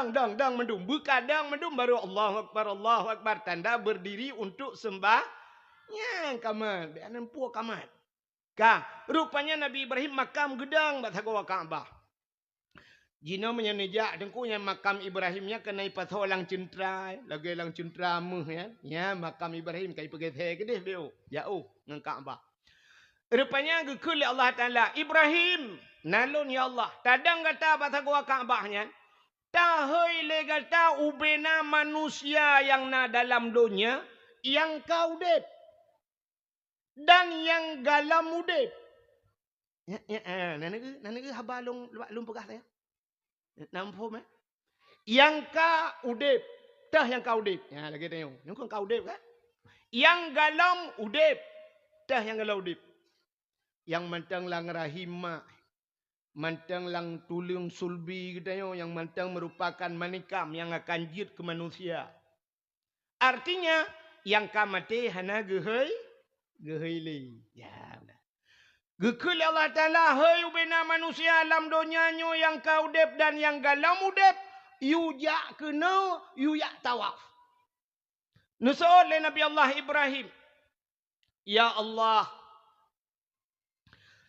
mendung. Buka dang mendung baru Allahu Akbar tanda berdiri untuk sembah. Ya kamat, beanan puak kamat. Ka rupanya Nabi Ibrahim makam gedang bahasa Ka'bah. Jino menyenejak dengkunya makam Ibrahimnya kena ipatho lang centra, lagi lang centra muh ya. Ya makam Ibrahim kai pergi the kedeh dia. Jauh ngan Kaabah. Rupanya gekul Allah Taala Ibrahim, nalun ya Allah. Tadang kata bahasa gua Kaabahnya. Tahoi le kata ubena manusia yang na dalam dunia yang kau dep dan yang galam udep. Nana habalung lum pegah saya. Nampak eh? Yang ka udip. Dah yang ka udip. Ya, lagi tengok. Yang ka udip kan? Yang galam udip. Dah yang galam udip. Yang mantang lang rahimah. Mantang lang tulung sulbi kita yo. Yang mantang merupakan manikam yang akan jid ke manusia. Artinya, yang ka mati hana gehei. Gehei li. Ya, benar. Gekul Allah Ta'ala, hai ubena manusia alam dunianya yang kau dep dan yang galam udep, yu jak kena, yu jak tawaf. Nusul le Nabi Allah Ibrahim. Ya Allah,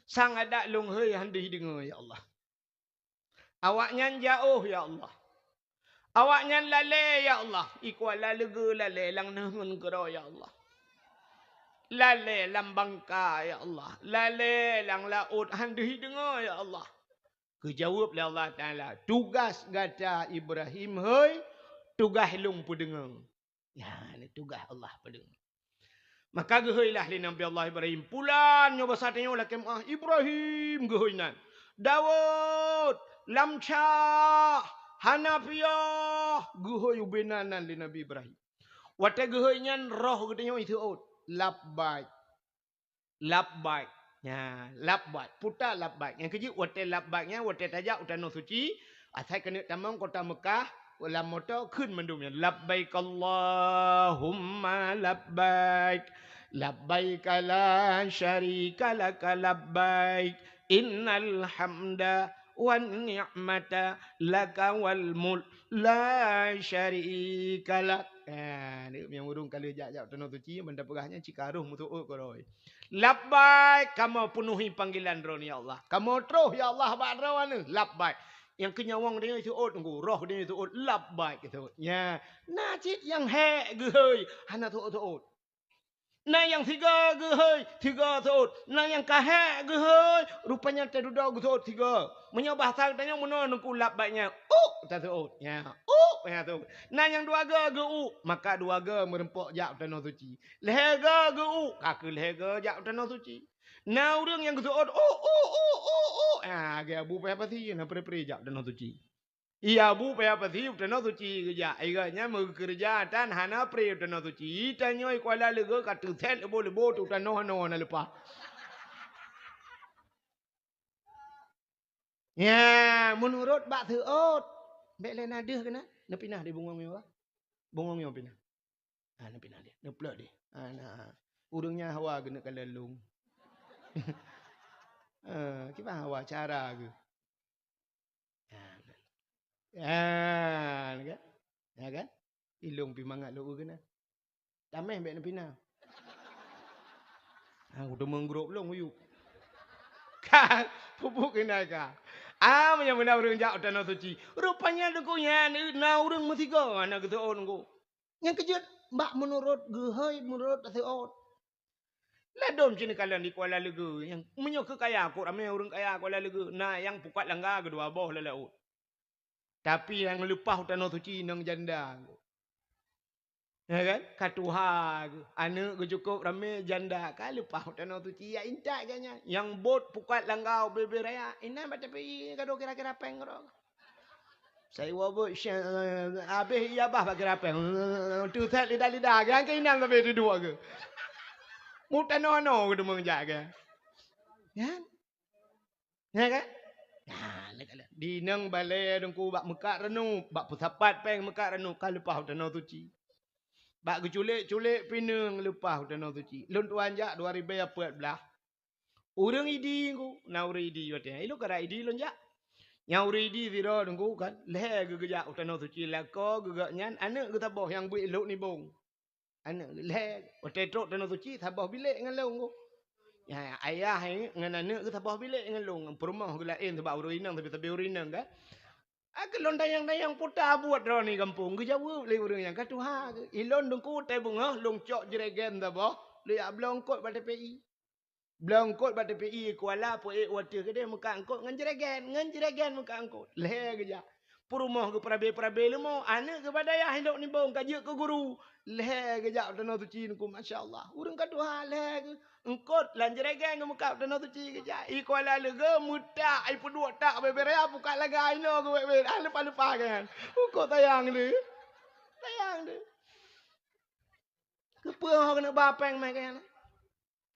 sang ada lung hai handi dengar ya Allah. Awaknya jauh ya Allah. Awaknya lale ya Allah. Ikuala lega lale lang nahun kera ya Allah. Lale lambangka ya Allah. Lale lang laut handih dengar ya Allah. Kejawab oleh Allah Ta'ala. Tugas gata Ibrahim hoi. Tugas lung pu dengar. Ya ni tugas Allah pu dengar. Maka gehoilah li Nabi Allah Ibrahim. Pulan nyoba satenya lah kemah Ibrahim gehoinan. Dawud. Lamcah. Hanafiyah. Gehoi ubenanan li Nabi Ibrahim. Wata gehoinyan roh gedenya itu out. Labbaik. Ya, labbaik. Putar labbaik. Yang kecil, wate labbaiknya, wate tajak, utano suci. Asal kena tamang kota Mekah. Ulam motorขึ้นมันดูเนี่ยlabbaik Allahumma labbaik labbaik la syarika laka labbaik innal hamda wan ni'mata laka wal mulk la syarika lak. Ni yang urung kali jak-jak tanah suci mendapatnya cikaruh mutuuk koroi. Labbaik, kamu penuhi panggilan roh ni ya Allah. Kamu terus ya Allah bak rawan ni. Labbaik. Yang kenyawang dia itu tunggu roh dia itu labbaik itu. Ya, najis yang he gehoi hana tu. Nah yang tiga gehoi, tiga tu. Nah yang kahe gehoi, rupanya terduda gitu tiga. Menyabah tanya mana nungku labbaiknya. Tak tu. Ya, ya tu. Nah yang dua ge maka dua ge merempok jak tanah suci. Lehega ge kaki lehega jak tanah suci. Nah orang yang gitu ge abu pa apa sih na pre jak tanah suci. Iya bu pa apa sih tanah suci kerja. Iganya mau kerja tan hana pre tanah suci. Tanyoi kuala lega katu set lebo tu tanah na lepas. Ya, menurut bak teot. Bek lain ada kena. Nak pindah di bungong mewah. Bungong mewah pindah. Nak pindah dia. Nak pelak dia. Nah. Urungnya hawa kena kalalung. Kita hawa cara ke. Kan? Ya kan? Ilung pi mangat lu kena. Tameh bek nak pindah. Udah menggerup long uyuk. Kan? Pupuk kena ka. Yang benar urang jak tanah suci. Rupanya dukunya na urang metiga anak gitu nunggu. Yang kejut mbak menurut gehoi menurut teot. Ledom sini kalian di Kuala Lega yang menyok kaya aku ramai orang kaya Kuala Lega. Nah yang pukat langgar kedua boh lelaut. Tapi yang lepas tanah suci nang janda. Ya kan? Katuha anak cukup ramai janda kan lepas tanah suci ya intak kayaknya. Yang bot pukat langgar bebe raya. Ina baca pi kado kira-kira pengrok. Saya wabuk habis iya bah bagi rapeng. Tu set lidah-lidah kan keinang lebih dua ke. Mutan no ke mengjak ke. Kan? Ya kan? Nah, di nang balai dengku bak mekat renu, bak pusapat peng mekat renu kan lepas tanah suci. Bak keculik-culik pinang lepas tanah suci. Lun tuan jak 2014. Urang idi ku, na urang idi yote. Ilo kara idi lun jak. Yang uridi zira dengku kan leh gegejak tanah suci lako gegaknya anak ke tabah yang buat elok ni bong. Anak leh otetrok tanah suci tabah bilik dengan long. Ya ayah ni dengan anak ke tabah bilik dengan long. Perumah ke lain sebab urinang tapi urinang kan. Kelon dayang-dayang putar buat dah ni kampung. Gejawa le urang yang katu ha. Ilon dengku tai bunga long cok jeregen tabah. Le ablong kot pada PI. Belangkot pada PI Kuala po water ke dia muka angkot ngan jeragan muka angkot leh geja purumah ke perabe lemo anak ke badaya hindok ni bong kaje ke guru leh geja tanah suci ku masyaallah urang kadu ha leh ke angkot lan jeragan ke muka tanah suci geja I Kuala Lega muta ai pedua tak beberea buka laga ino ke bebe lepas kan kok tayang ni kepa kena bapeng mai kan.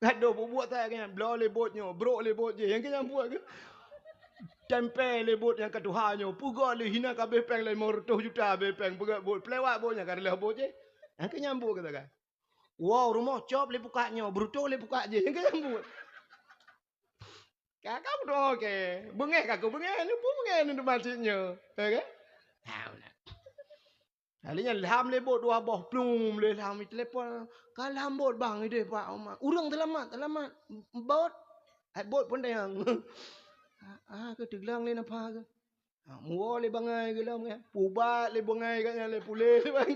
Ada buat saya kan, belah lebotnya, brok lebot je. Yang kita buat ke? Tempel lebot yang ketuhannya. Puga le hina kabeh peng le 500 juta bepeng. Puga bot pelewat botnya karena bot je. Yang kita nyambut kata kan. Wow, rumah cop le bukanya, bruto le buka je. Yang kita nyambut. Kakak udah oke. Bengeh kakak bengeh ni pun bengeh ni masjidnya. Okey? Halinya lam lebot dua boh plum le lam telefon. Kalam bot bang ide Pak Omar. Urang telamat. Bot. Bot pun dah yang. Ke teglang le napa ke. Muo le bangai ke lam ke. Pubat le bangai katnya le pule le bang.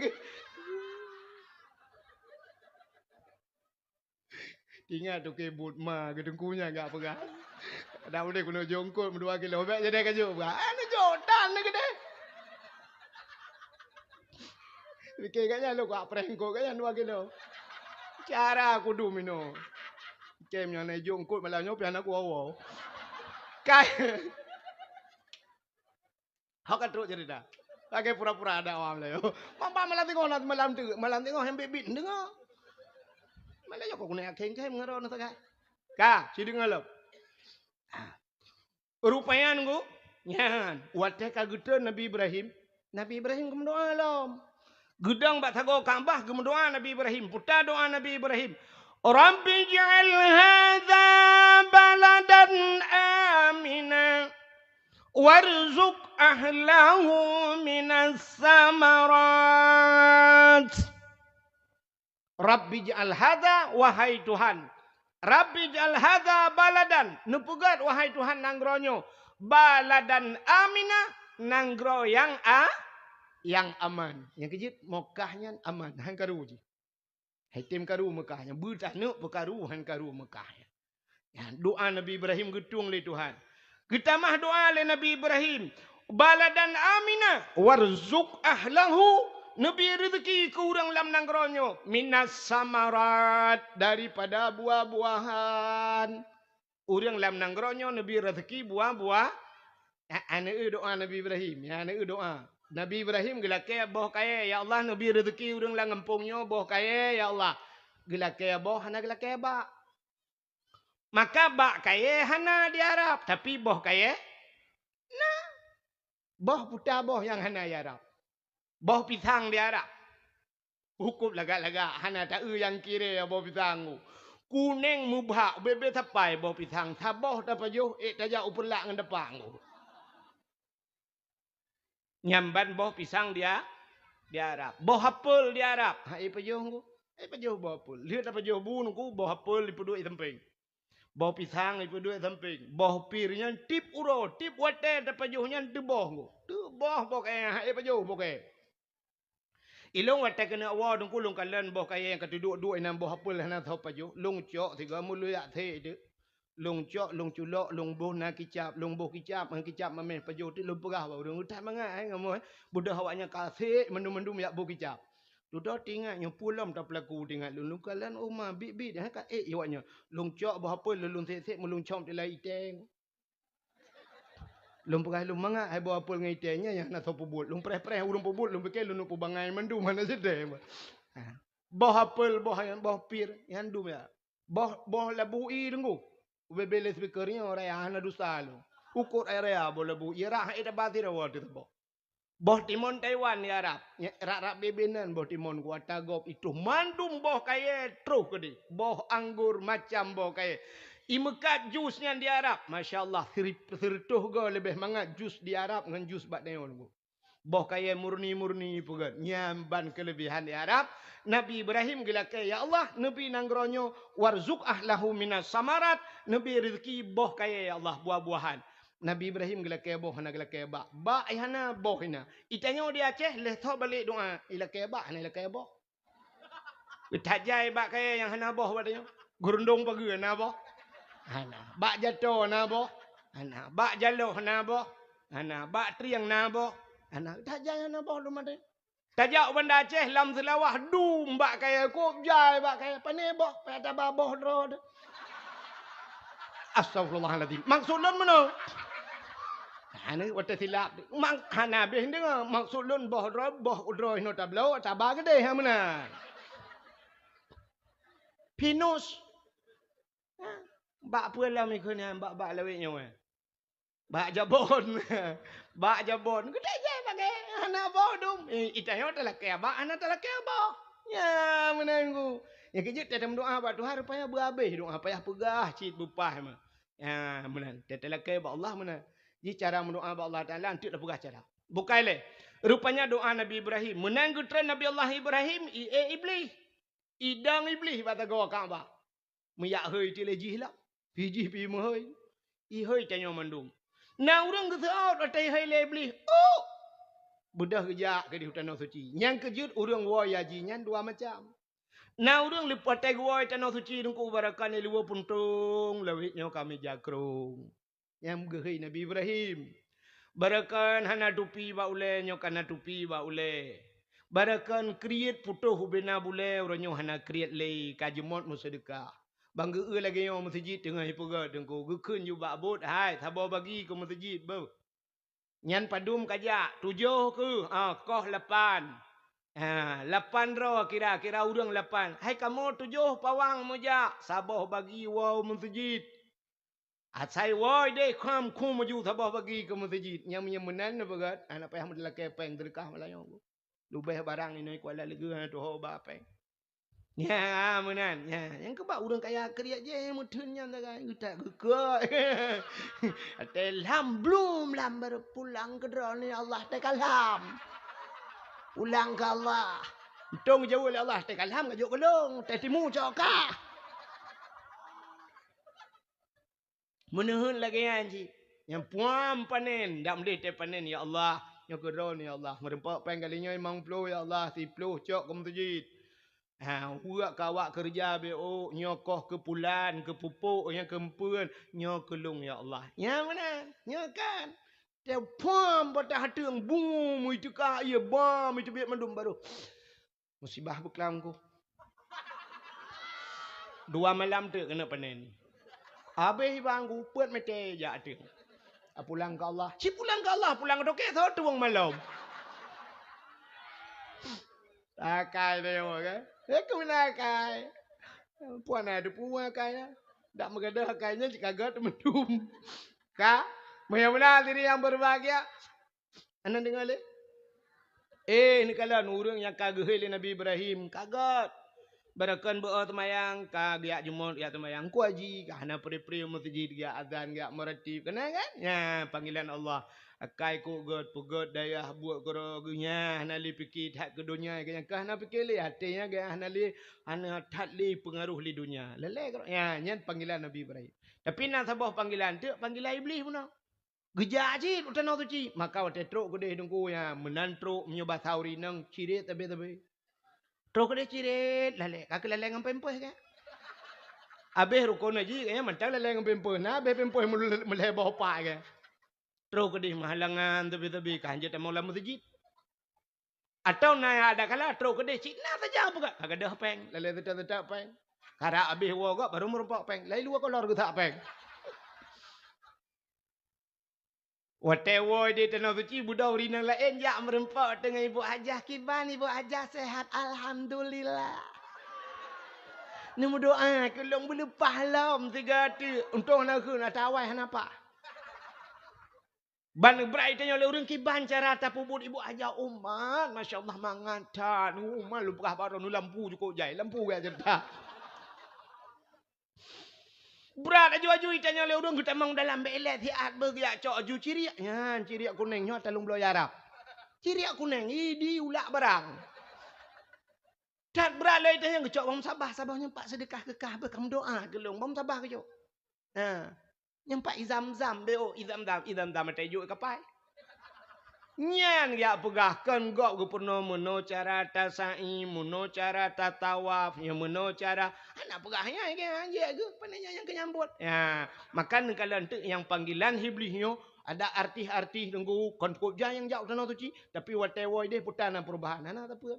Ingat tu ke bot ma ke dengkunya enggak pegang. Dah boleh kuno jongkot 2 kilo. Baik jadi kajuk. Anu jodan le gede. Fikir katnya lu kak prengko katnya 2 kilo. Cara aku du mino. Kem yang naik jongkot malah nyopi anak wawa. Kai. Hak kan teruk cerita. Pakai pura-pura ada awam lah yo. Mamba malam tengok hembe bit dengar. Malah yo kok kena keng-keng ngaro na tagay. Ka, si dengar lo. Rupanya nunggu. Nyan, wate kagutan Nabi Ibrahim. Nabi Ibrahim berdoa lom. Gedang bak tago Kaabah berdoa Nabi Ibrahim. Putar doa Nabi Ibrahim. Rabbi ja'al hadza baladan amina warzuq ahlahu minas samarat. Rabbi ja'al hadza wahai Tuhan. Rabbi ja'al hadza baladan. Nupugat wahai Tuhan nanggronyo. Baladan amina nanggro yang aman. Yang kejit Mekahnya aman. Han karu je. Haitim karu Mekahnya. Bertanu pekaru han karu Mekahnya. Ya, doa Nabi Ibrahim getung le Tuhan. Kita mah doa le Nabi Ibrahim. Baladan amina warzuq ahlahu. Nabi rezeki ke orang lam nangronyo. Minas samarat. Daripada buah-buahan. Orang lam nangronyo Nabi rezeki buah-buah. Anak doa Nabi Ibrahim. Ya, anak doa. Nabi Ibrahim gelake boh kaya ya Allah Nabi rezeki urang lang ngampungnya boh kaya ya Allah. Gelake boh hana gelake ba. Maka ba kaya hana di Arab tapi boh kaya nah. Boh puta boh yang hana di Arab. Boh pisang di Arab. Hukum laga-laga hana ta yang kire ya boh pisang. Kuning mubha bebe tapai boh pisang saboh tapajuh taja upulak ngan depang. Nyamban boh pisang dia di Arab. Boh apel di Arab. Hai pajuh ku. Pajuh boh apel. Lihat apa pajuh bun ku boh apel ipu duit samping. Boh pisang ipu duit samping. Boh pirnya tip uro, tip wate pajuhnya tu boh ku. Tu boh kaya hai pajuh boh kaya. Ilong wate kena awal ku long kalan boh kaya yang keduduk-duduk enam boh apel hana tau pajuh. Long cok tiga mulu yak the tu. Long cok, long culok, long boh na kicap, long boh kicap, mang kicap mamen pajuh tu long perah bau dong utak mangai ngamoy. Budak awaknya kasih mendum-mendum yak boh kicap. Duda tinggal nyo pulam tak pelaku tinggal long kalan rumah bibit ha ka awaknya. Long cok boh apa long sek-sek mulung com telai iteng. Long perah long mangai hai boh apa ngai itengnya yang nak pobut. Long preh-preh urung pobut long bekel long pobangai mendum mana sedeh. Boh apel boh yang boh pir yang dum ya. Boh labui tunggu. Ubebele speakernya orang yang hana dusta lo. Ukur area boleh bu. Ira ida batir awal tu boh. Boh timon Taiwan ni Arab. Rak bebenan boh timon kuata gop itu mandum boh kaya truh kedi. Boh anggur macam boh kaya. Imekat jusnya di Arab. Masya Allah. Sertuh go lebih mangat jus di Arab dengan jus bat neon bu. Boh kaya murni-murni pugan. Nyamban kelebihan di Arab. Nabi Ibrahim gila kaya ya Allah. Nabi nanggronyo warzuk ahlahu minas samarat. Nabi rezeki boh kaya ya Allah buah-buahan. Nabi Ibrahim gila kaya boh hana gila kaya ba. Ba hana boh hina. Itanya di Aceh leh tau balik doa. Ila kaya ba hana ila kaya boh. Tajai ba kaya yang hana boh badanya. Gurundong pagi hana boh. Hana. Ba jatuh hana boh. Hana. Ba jaloh hana boh. Hana. Ba triang hana boh. Anak tajak anak boh rumah dia. Tajak benda Aceh lam selawah dum bak kaya kop jai bak kaya pane boh pada baboh dro. Astagfirullahalazim. Maksud lun mana? Ana wata silap. Mak hana beh dengar maksud lun boh dro no tablo tabah gede ha mana. Pinus. Bak pulam ikut ni bak lawik nyawa. Bak jabon. Bak jabon. Gede je pakai anak boh dum. Itayo telah kaya bak anak telah kaya boh. Ya menanggu. Ya kejut tetap doa bak Tuhan rupanya berhabis doa payah pegah cit bupah mah. Ya menang. Telah kaya bak Allah menang. Ji cara mendoa bak Allah Taala antuk dah pegah cara. Bukai le. Rupanya doa Nabi Ibrahim. Menanggu tren Nabi Allah Ibrahim iblis. Idang iblis bata gawa Kaabah. Meyak hơi ti lejih lah. Pijih pi mohoi. I hơi tanyo mandum. Nah orang kesaut atai hai lebli. Oh. Budah kejak ke di hutan suci. Yang kejut orang woi ajinya dua macam. Nah orang lipat tai woi tanah suci dengku barakan luar puntung lawitnya kami jakrung. Yang gehei Nabi Ibrahim. Barakan hana tupi ba ule nyo kana tupi ba ule. Barakan create putuh bena bule oranyo hana create le kajemot musedekah. Bangga lagi yang masjid tengah hipoga dengku gekun ju bak bot hai thabo bagi ke masjid bo. Nyan padum kajak 7 ke koh 8. 8 ro kira-kira urang 8. Hai kamu 7 pawang moja saboh bagi wow masjid. Asai woi deh kam ku maju tabah bagi ke masjid. Yang menan na bagat. Anak payah mendelak kepeng terkah malayong. Lubeh barang ni kuala legu tu ho ba peng. Ya menan. Ya, yang kebak urang kaya kriak je mudunnya dah utak guguk. Ate lam belum lam baru pulang ke drone ni Allah te kalam. Ulang ke Allah. Untung jauh oleh Allah te kalam ke jok kelong, te timu cokah. Menuhun lagi anji. Yang puam panen, dak mendih te panen ya Allah. Yang kedron ya Allah. Merempak peng kalinya 50 ya Allah, 10 cok ke masjid. Huak kawak kerja BO nyokoh ke pulan ke pupuk yang kempun nyokelung ya Allah. Ya mana? Ya kan? Dia pam pada hati yang bum itu ka ia bam itu biar mendum baru. Musibah beklamku. 2 malam tu kena panen. Habis bangku puat mete ja tu. Pulang ke Allah. Si pulang ke Allah, pulang ke dokek tu tuang malam. Akai dia kan. Aku menakai. Puan ada puan kaya. Tak mengadah kayaknya jika gagal mendum. Kak, benar diri yang berbahagia. Anda dengar le? Ni kalau nurung yang kagahil Nabi Ibrahim kagat. Barakan beot mayang ka biak jumur ya mayang ku aji kana pri-pri masjid ga azan ga meratib kena kan? Ya panggilan Allah. Akai ku god pugot dayah buat korogunya hanali pikir hak ke dunia kaya kana pikir li hatinya ga hanali ana tatli pengaruh li dunia. Lele ya nyen panggilan Nabi Ibrahim. Tapi nak sabah panggilan tu panggilan iblis pun. Gejaji utan tu ci maka wate truk gede dengku ya menantruk menyoba sauri nang ciri tabe-tabe. Truk dia cirit lale kaki lale ngam pempoi kan. Habis rukun aji kayaknya macam lale ngam pempoi nah habis pempoi mulai bawa pak kan. Truk dia mahalangan tebi-tebi kanjut mau lamu masjid. Atau na ada kala truk dia cina saja apa kak kagak ada peng lale tetap peng. Kara habis wogak baru merempak peng. Lai luar kolor ke tak peng. Whatever dia tenang suci budau rinang lain jak merempak dengan ibu hajah kiban ibu hajah sehat alhamdulillah. Ni doa kelong boleh pahalam 3 tu. Untung nak ke nak tawai apa? Ban berai tanya oleh orang kiban cara tapubut ibu hajah umat masya-Allah mangatan. Umat lu berah baru nu lampu cukup jai lampu ga cerita. Berat aju-aju tanya oleh orang kita mang dalam belet hiat bergerak cok aju ciriak. Nyan ciriak kuning nyot talung beloy Arab. Ciriak kuning idi ulak barang. Tak berat lagi tanya kecok bom sabah nyempak sedekah kekah bekam doa gelung bom sabah kecok. Nyempak izam-zam beo izam-zam tajuk kapai. Nyan ya pegahkan gok gupurno meno cara tasai, meno cara tatawaf, ya meno cara anak pegahnya ke anjir ke panenya yang kenyambut. Ya, makan kalau untuk yang panggilan iblisnya ada arti-arti tunggu konfukja yang jauh tanah tuci, tapi whatever dia putana perubahan anak apa?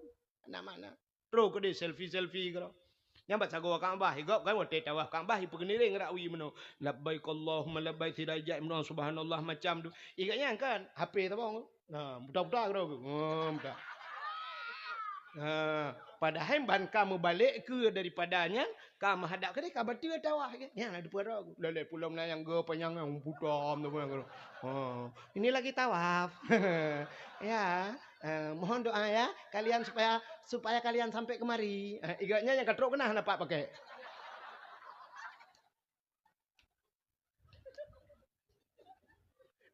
Anak mana? Terus ke dia selfie kau. Yang baca gua kang bah, gop kan wate tawaf kang bah pegeniring rawi meno. Labbaik Allahumma labbaik tidak jai meno subhanallah macam tu. Ikatnya kan HP tu bang. Nah, budak-budak kau. Budak. Padahal ban kamu balik ke daripadanya, kamu hadap ke dia kabar dia tawah ke. Yang ada pura aku. Lele pulau melayang ge panjang yang putam tu bang. Ini lagi tawaf. Ya, mohon doa ya kalian supaya kalian sampai kemari. Igaknya yang katrok kena nampak pakai.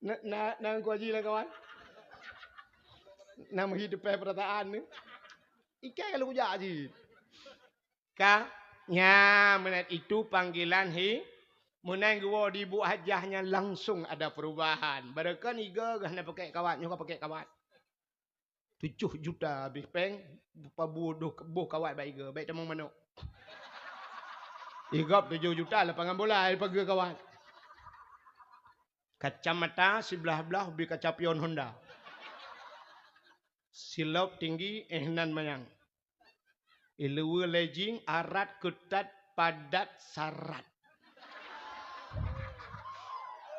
Nak kau aji lah kawan. Nama hidup perataan ni. Ikan kalau kujak aji. Ya, menit itu panggilan Menang gua di bu hajahnya langsung ada perubahan. Barakan iga gana pakai kawat, nyoka pakai kawat. 7 juta habis peng pabuduh kebuh kawat baik iga, baik temung manuk. Igap 7 juta lapangan bola pagi kawat. Kacamata sebelah-belah bi kaca pion Honda. Silap tinggi ehnan mayang. Iluwe lejing arat ketat padat sarat.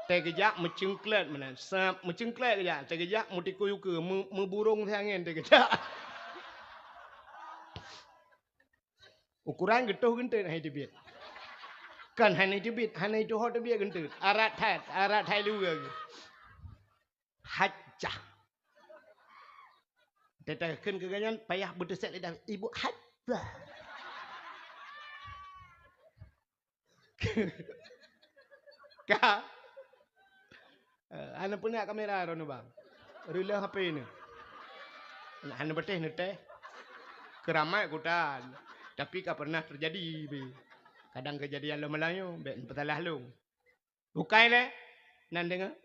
Tegejak mencengklet mana? Sap mencengklet kejak. Tegejak mutiku yuke memburung angin tegejak. Ukuran getuh gente nah hidup. Kan hana itu bit, hana itu hot biar gentut. Arat thai lu ke. Hajjah. Tetahkan keganyan payah berdesak lidah ibu hajjah. Ka. Ana punya kamera rono bang. Rila HP ni. Ana beteh nete. Keramai kutan. Tapi tak pernah terjadi. Kadang kejadian lo Melayu, betalah lo. Bukai le, nan dengar.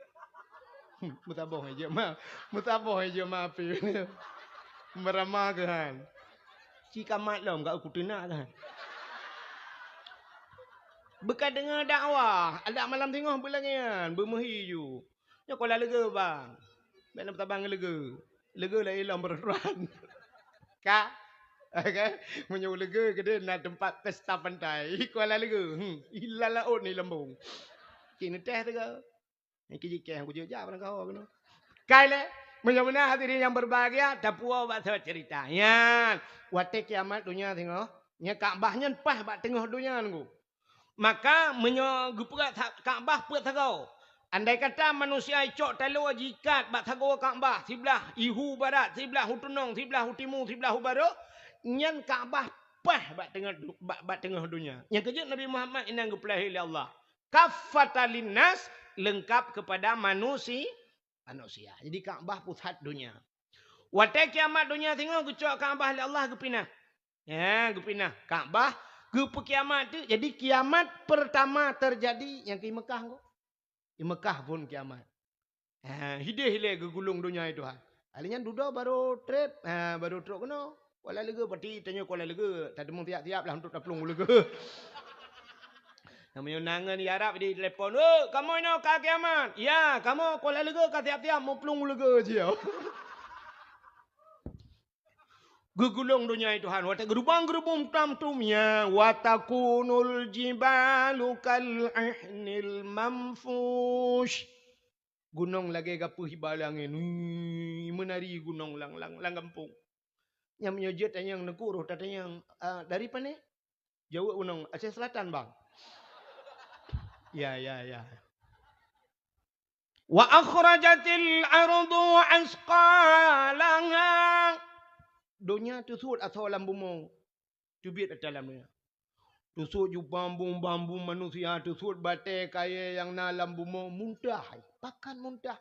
Mutaboh aja maafi. Meramah kan. Cika mat lo, enggak aku tenak kan. Bekas dengar dakwah, ada malam tengah bulangan, bermehi ju. Ya kalau lega bang. Baik nak tabang lega. Lega lah ilang berperan. Kak. Okay. Menyuruh lega ke dia nak tempat pesta pantai. Kuala lega. Hilang laut ni lembung. Kini teh tu ke. Yang kijikeh aku jejak pada kau. Kailah. Menyuruh hadirin yang berbahagia. Tak puas buat cerita. Ya. Waktu kiamat dunia tengok. Ya Kaabahnya pas buat tengah dunia tu. Maka menyuruh Kaabah pun tergau. Andai kata manusia icok talua jikat bak thago Kaabah sebelah ihu barat, sebelah hutunong, sebelah hutimu, sebelah barat, nyan Kaabah pah bak tengah dunia. Yang kejut Nabi Muhammad inang gepelahi oleh Allah. Kaffatan linnas, lengkap kepada manusia. Jadi Kaabah pusat dunia. Waktu kiamat dunia tengok gecok Kaabah oleh Allah gepinah. Ya, gepinah Kaabah gepe kiamat tu. Jadi kiamat pertama terjadi yang di Mekah kok. Di Mekah pun kiamat. Hidih gegulung dunia itu. Alinya duda baru trip. Baru truk kena. Kuala lega pati tanya kuala lega. Tak demung tiap-tiap lah untuk taplung lega. Namanya nangan di Arab di telefon. Oh, kamu ini ke kiamat? Ya, kamu kuala lega ke tiap-tiap mau pelung lega je. Gegulung dunia itu han. Wata gerubang-gerubung tam-tumnya. Watakunul jibalu kal'ihnil mamfush. Gunung lagi gapuh hibalangin. Menari gunung lang gampung. Yang menyujud dan yang neguruh. Tanya yang dari mana? Jawa gunung. Aceh Selatan bang. Ya. Wa akhrajatil ardu asqalaha. Dunia tu sud asal alam bumi. Tubit dalamnya. Tu sud ju bambu manusia. Tu sud batai kaya yang dalam bumi. Muntah. Pakan muntah.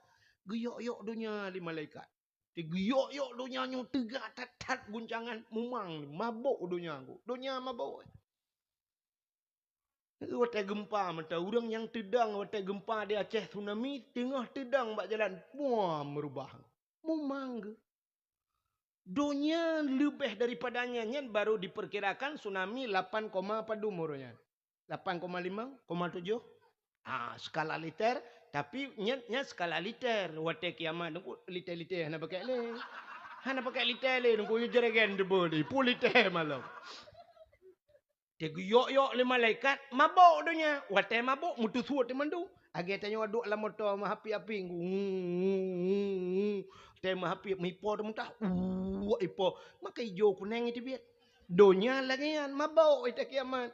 Geyok-yok dunia di malaikat. Geyok-yok dunia nyu tegak tatat guncangan. Mumang. Mabuk dunia aku. Dunia mabuk. Watai gempa. Mata orang yang tedang. Watai gempa di Aceh tsunami. Tengah tedang bak jalan. Puah merubah. Mumang. Dunia lebih daripadanya. Nyen baru diperkirakan tsunami 8, padu umurnya. 8,5,7. Skala liter. Tapi nyen skala liter. Wate kiamat. Nunggu liter-liter. Hana pakai le. Hana pakai liter le. Nunggu jeragan debo ni. Pul liter malam. Dia guyok-yok le malaikat. Mabuk dunia. Wate mabuk. Mutu suat teman tu. Agi tanya waduk lah motor. Mahapi-api. Tema hapi mipo tu muntah. Ipo. Maka hijau kuning itu biar. Dunia lagi kan. Mabau itu kiamat.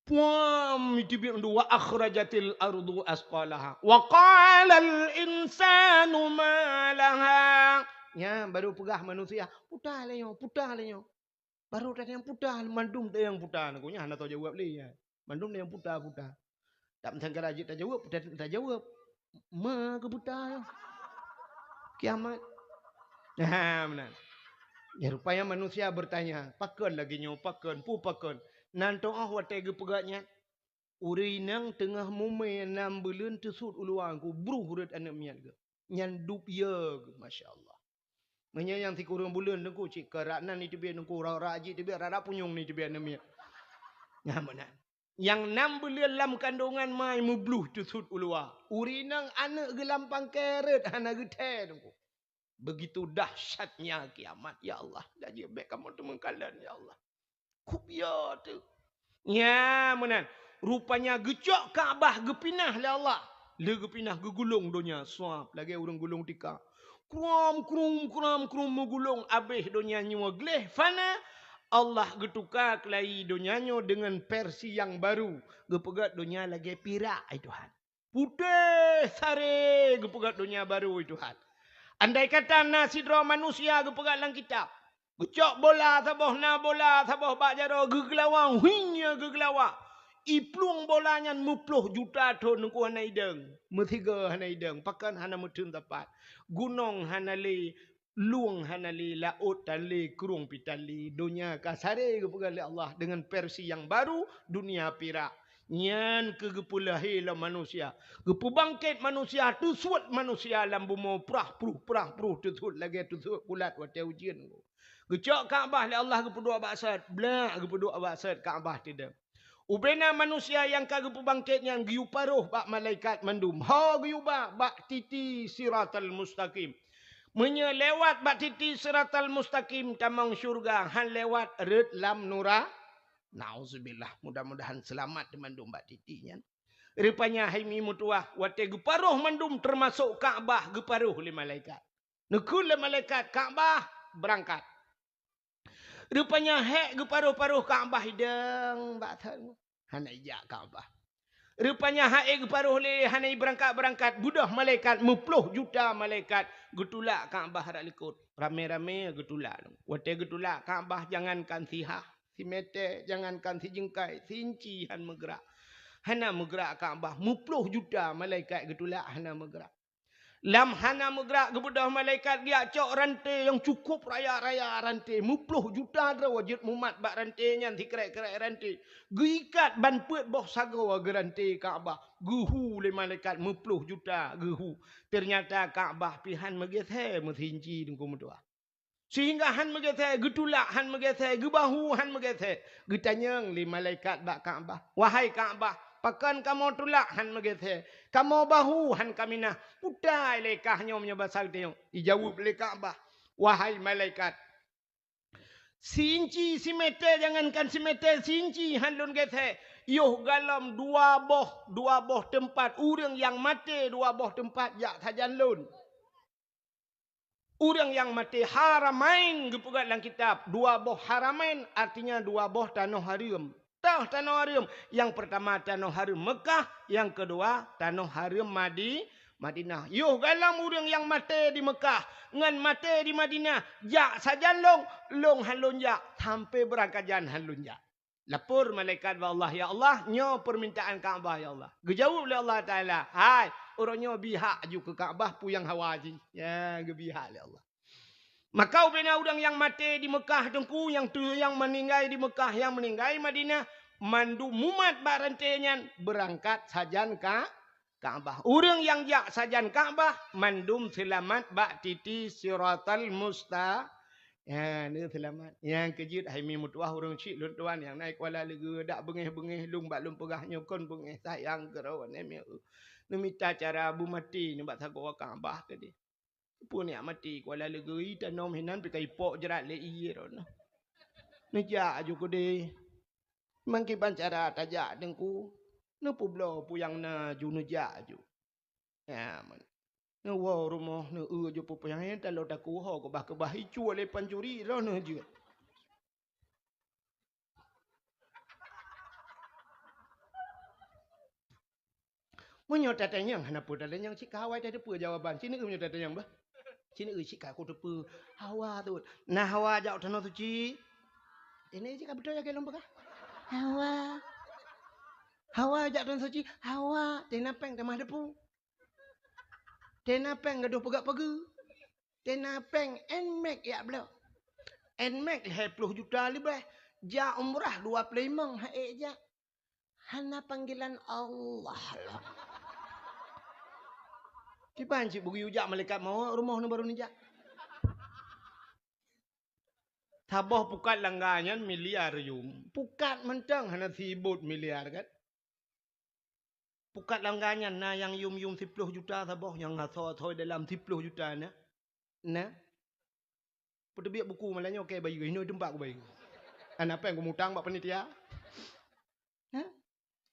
Puam itu biar. Wa akhrajatil ardu asqalaha. Wa qalal insanu malaha. Ya baru pegah manusia. Putah lenyo. Baru tadi yang putah. Mandum dia yang putah. Nakunya hana tahu jawab li. Mandum dia yang putah. Tak mentang kerajit tak jawab. Tak jawab. Ma ke putah. Kiamat. Benar. Ya rupanya manusia bertanya, pakon lagi nyo, pakon. Nanto wate ge pegaknya. Urinang tengah mume 6 bulan tesut uluang ku bruh hurat anak miat ge. Nyan dup ye ge, masya-Allah. Menya yang 3 bulan nengku cik keranan ni tebia nengku raji tebia rara punyung ni tebia anak miat. Nah benar. Yang 6 bulan dalam kandungan mai mubluh tesut uluang. Urinang anak ge lampang keret anak ge teh nengku. Begitu dahsyatnya kiamat. Ya Allah. Jadi baik kamu tu mengkalan. Ya Allah. Kubia tu. Ya benar. Rupanya gecok Kaabah gepinah oleh Allah. Le gepinah gegulung dunia. Suap. Lagi orang gulung tika. Krum. Megulung. Habis dunia nyawa geleh. Fana. Allah getukar kelai dunianya dengan versi yang baru. Gepegat dunia lagi pirak Tuhan. Putih sare gepegat dunia baru Tuhan. Andai kata nasidra manusia gepegat dalam kitab. Gecok bola taboh na bola taboh bak jaro gegelawang huinya gegelawang. Iplung bolanya 50 juta ton ku hanai deng. Metiga hanai deng. Pakan hana mutun tepat. Gunung hanali luang hanali laut tali kurung pitali dunia kasare kepada Allah dengan versi yang baru dunia pirak nyan kegepulahi la manusia gepubangkit manusia tusut manusia lam bumo prah pruh tusut lagi tusut kulat wa ujian gecok Kaabah le Allah gepudua baksat bla gepudua baksat Kaabah tidak ubena manusia yang kagep bangkit yang giu paruh bak malaikat mandum ha giu bak titi siratal mustaqim menyelewat bak titi siratal mustaqim tamang syurga han lewat red lam nura nauzubillah mudah-mudahan selamat mandum bak titinya rupanya haimi mutuah wate geparuh mandum termasuk Kaabah geparuh le malaikat nekul le malaikat Kaabah berangkat rupanya hek geparuh-paruh Kaabah hidang bak tan hanai ja Kaabah rupanya haik paruh le hanai berangkat budah malaikat 10 juta malaikat getulak Kaabah rak likut rame-rame getulak wate getulak Kaabah jangankan sihah si mete jangankan si jengkai si inci han megrak hana megrak Kaabah 10 juta malaikat getulak hana megrak lam hana megrak gebudah malaikat dia cok rantai yang cukup raya-raya rantai 10 juta ada wajib mumat bak rantai nyan tikrek-krek rantai giikat ban puet boh sago ge rantai Kaabah guhu le malaikat 10 juta guhu ternyata Kaabah pihan megethe muthinci dengku mudua sehingga han megethe getulak han megethe gebahu han megethe getanyang le malaikat bak Kaabah wahai Kaabah pakan kamu tulak han megethe kamu bahu han kaminah putai lekahnya menyebasal tengok dijawab le Kaabah wahai malaikat sinci si mete jangankan si mete sinci han lun gethe yuh galam dua boh tempat urang yang mati dua boh tempat jak sajan lun urang yang mati haramain gepugat dalam kitab dua boh haramain artinya dua boh tanah haram tanah haram. Yang pertama tanah haram Mekah, yang kedua tanah haram Madinah. Yuh galam urang yang mati di Mekah, ngan mati di Madinah, jak sajan long halun jak, sampai berangkat jan halun jak. Lapor malaikat Allah, ya Allah, nyo permintaan Kaabah ya Allah. Gejawab oleh Allah Taala, hai, orangnya bihak ju ke Kaabah puyang hawaji. Ya, gebihak oleh Allah. Maka ubena udang yang mati di Mekah dengku yang meninggal di Mekah yang meninggal di Madinah mandu mumat barantenyan berangkat sajan Kaabah. Urang yang jak sajan Kaabah mandum selamat bak titi siratal musta. Ya, ni selamat. Yang kejut haimi mutuah urang cik lun tuan yang naik Kuala Lega dak bengeh-bengeh lung bak lum pegahnya kon bengeh sayang kerawan eme. Numita cara abu mati ni bak sago Kaabah tadi. Pun yang mati Kuala Lega tanam hinan pikai pok jerat le iya ron. Nejak aju kode. Mangki bancara tajak dengku. Ne publo puyang na ju nejak aju. Ya man. Ne wo rumah ne aju pupuyang hen talo taku ho ko bah ke bah icu le pancuri ron ne juga. Munyo tatanyang hanapu tatanyang cik kawai tadi pu jawaban. Sini munyo tatanyang bah. Sini cik aku tepu hawa tu. Nah hawa jauh tanah tu cik. Ini cik betul ya kelom bekah. Hawa jauh tanah tu cik. Hawa tenapeng temah depu. Tenapeng gaduh pegak-pegu. Tenapeng enmek ya beliau. Enmek 20 juta lebih. Ja umrah 25 hae ja. Hana panggilan Allah lah. Kipan cik bugi ujak malaikat mau rumah ni baru ni jak. Tabah pukat langganyan miliar yum. Pukat mentang hana sibut miliar kan. Pukat langganyan na yang yum 10 juta tabah yang ngaso dalam 10 juta na. Na. Pertebiak buku malahnya okey bayi ini tempat ku bayi. Apa yang ku mutang bak panitia? Ha?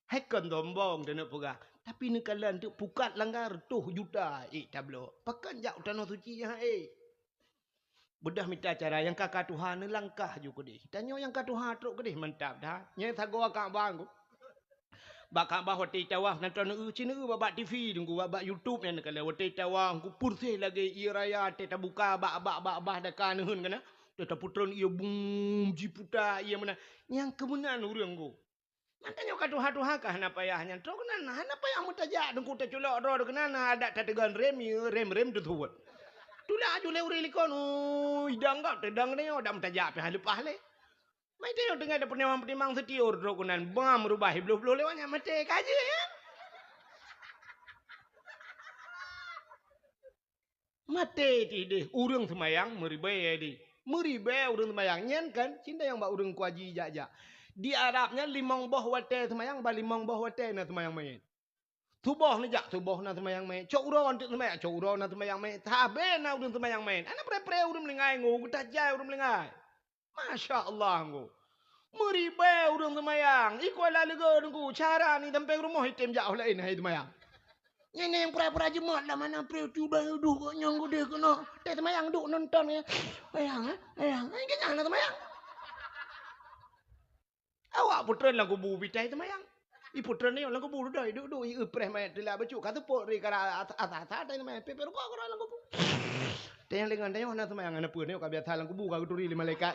Haikon dombong dana pegah. Tapi ni kalan tu pukat langgar 2 juta tablo. Pakan jak tanah suci ha Bedah minta cara yang kakak Tuhan ni langkah juga deh. Tanya yang kakak Tuhan teruk ke deh mantap dah. Yang tak gua kak bang. Bakal bah hotel tawah nonton Cina babak TV tunggu babak YouTube yang kalau hotel tawah ku pursih lagi ia raya teta buka bak dekan hun kana. Teta putron ia bum jiputa ia mana. Yang kemunan urang ku. Makanya kau Tuhan kah na payahnya. Terus kenana na payah mutajak tunggu teculok ro kenana ada tetegan rem tu tuwat. Tula aju le uri likon idang kau tedang ni odam tajak pe halepah le. Mai tengok tengah ada penimang setiur ro kunan bam rubah belum lewatnya mate kaje ya. Mate ti deh urang semayang meribe di. Meribe urang semayang nyen kan cinta yang mbak urang kuaji jajak. Di Arabnya limang boh wate semayang ba limang boh wate na semayang main. Subuh ni jak subuh na semayang main. Cok uro untuk semayang, cok uro na semayang main. Tabe na urang semayang main. Ana pre urang melingai ngo, tajai urang melingai. Masya-Allah ngo. Meribe urang semayang. Iko la lega nunggu cara ni tempe rumah hitam jauh lain hai semayang. Ini yang pura-pura jemaat lah mana pre tu dah duduk nyang gede kena. Teh semayang duk nonton ya. Ayang. Ini kenang semayang. Awak putra lang kubu bitai semayang. I putra ni lang kubu dah duduk i upres mai telah baju kata pot ri kara ata tai mai peper ko kara lang kubu. Teh yang lengan tanya na semayang ana pun ni ka biasa lang kubu ka turi lima malaikat.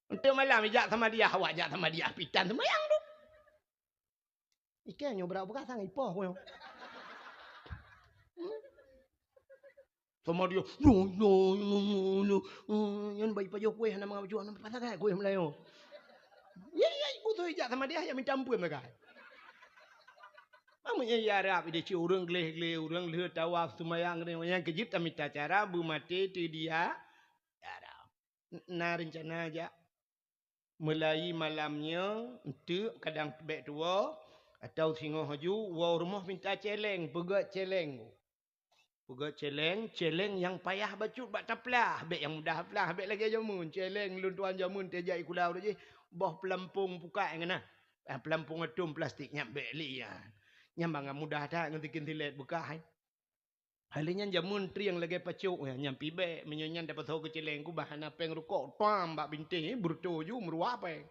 Untuk malam jak sama dia awak jak sama dia pitan semayang tu. Ikan nyobrak buka sang ipoh ko. Sama dia. No. Yan bayi pajo kue hana mga baju hana pasaka kue Melayu. Ya ibu tu jak sama dia yang minta ampun mereka. Mamanya ya Arab dia ci urang gleh urang leh tawaf semayang ni yang kejit minta cara bu mati tu dia. Arab. Na rencana aja. Mulai malamnya itu kadang bek tua atau singo haju wa rumah minta celeng pegat celeng yang payah bacut bak taplah bek yang mudah aplah bek lagi jamun celeng luntuan jamun tejai kulau je boh pelampung buka ngana pelampung atom plastik nyam bek li ya nyam bang mudah dah ngentikin tilet buka hai halinya jamun tri yang lagi pacuk ya nyam pibe menyanyan dapat tahu ke celeng ku bahan apa yang rukok pam bak binti bruto ju meruap pe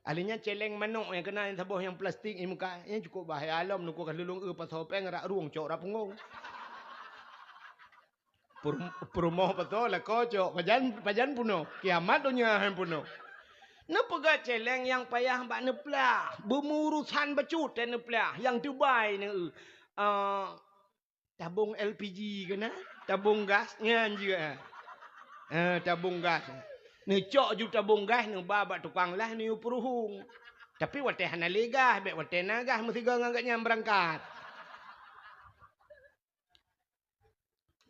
alinya celeng manuk yang kena yang sabuh yang plastik ni muka yang cukup bahaya alam nuku kalulung pasal peng rak ruang cok rak punggung. Perumoh betul lah kocok pajan puno kiamat dunia yang puno. Nepega celeng yang payah mbak neplah bemurusan becut dan neplah yang Dubai ni tabung LPG kena tabung gas ngan juga tabung gas. Ni cok ju tabung gas ni babak tukang lah ni upuruhung. Tapi wate hana legah, bek wate nagah mesti ngangkatnya berangkat.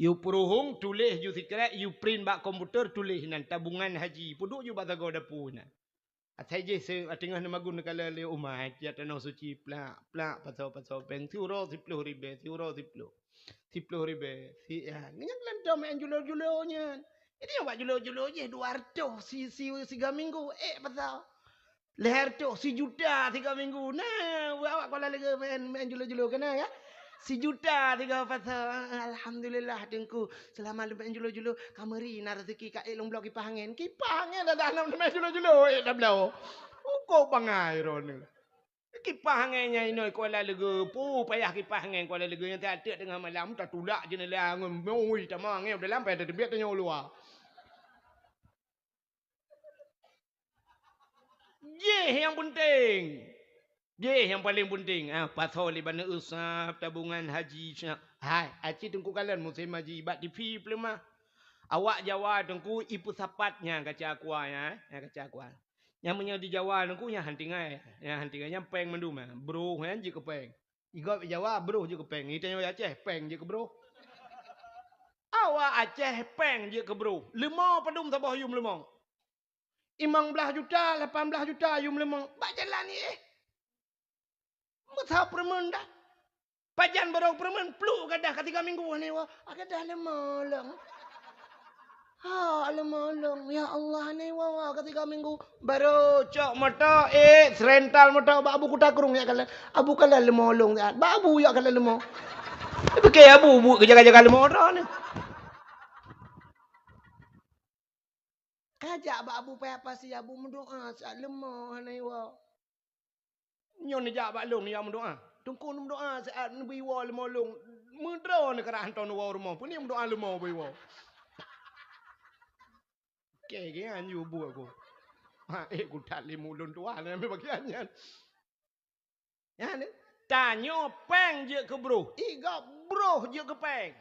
You puruhung tulis you secret, you print bak komputer tulis nan tabungan haji. Puduk you bata go dapur nan. Atai je se tengah nama gun kala le umat ya tanah suci plak pasal peng euro 10 ribu. 10 ribu. Si ya, ngan lantam main julo-julonya. Ini awak julo-julo je 200 si 3 minggu. Pasal leher tu 1 juta 3 minggu. Nah, awak kalau lagi main julo-julo kena ya. 1 juta 3 pasal. Alhamdulillah dengku selama main julo-julo kamari na rezeki ka elong blok kipas angin. Kipas angin dah dalam main julo-julo dah belau. Uko pangai ron. Kipas anginnya ini kuala lega pu payah kipas angin kuala lega yang tak ada tengah malam tak tulak jenela ngoi tamang ngeu dalam pai terbiat tanya luar. Yang penting. Yang paling penting. Pasal libana usap tabungan haji. Hai, aci tengku kalian musim haji ibat di fi pelema. Awak Jawa tengku ipu sapatnya kaca akuah ya. Kaca akuah. Yang punya di Jawa tengku yang hantingai. Yang hantingainya peng mendum. Bro kan je ke peng. Igap Jawa bro je ke peng. Kita yang Aceh peng je ke bro. Awak Aceh peng je ke bro. Lemah pedum sabah yum lemah. 15 juta, 18 juta you melemong. Bak jalan ni Betah permen dah. Pajan barang permen peluk kadah ketika minggu ni wah. Kadah lemolong. Lemolong. Ya Allah ni wah ketika minggu baru cok mata serental mata abu kuda kurung ya kalian. Abu kalian lemolong ya. Babu ya kalian lemong. Pakai abu kerja-kerja motor ni. Kajak abu apa sih abu mendoa saat lemah ni wa. Nyon ni jak long ni yang mendoa. Tungku mendoa saat nabi wa lemah long. Mendra ni kerana hantar wa rumah pun ni mendoa lemah bai wa. Ke anju bu aku. Ha ku tak limu lun tua ni ambil bagiannya. Ya ni. Tanyo peng je ke bro. Iga bro je ke peng.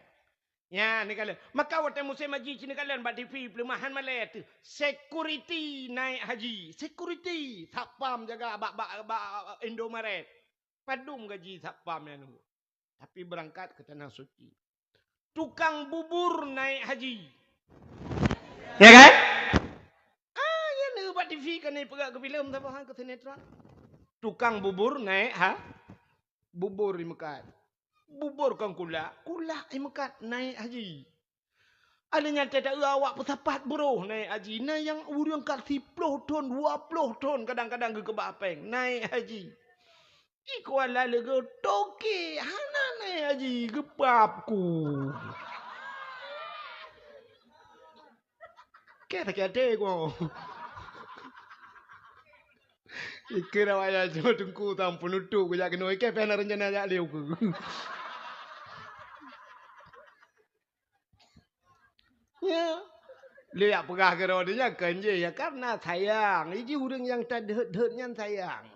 Ya ni kalian. Maka waktu musim haji sini kalian buat TV pelemahan Malaysia tu. Security naik haji. Security. Satpam jaga bak Indomaret. Padum gaji satpam yang nunggu. Tapi berangkat ke tanah suci. Tukang bubur naik haji. Ya kan? Ya ni buat TV kan ni pegang ke filem tak apa ke sinetron. Tukang bubur naik bubur di Mekah. Bubur kan kula di Mekah naik haji. Adanya tidak awak pesapat bro naik haji. Nah yang urang kat 10 ton, 20 ton kadang-kadang ke kebapeng naik haji. Kuala lega toke hana naik haji gepapku. Kata ko. Ikira waya jo tungku tam penutup ko jak noi ke pena rencana jak leu ku. Ya. Lihat pegah ke rodanya kan je ya karena sayang. Ini orang yang tak deh-dehnya sayang.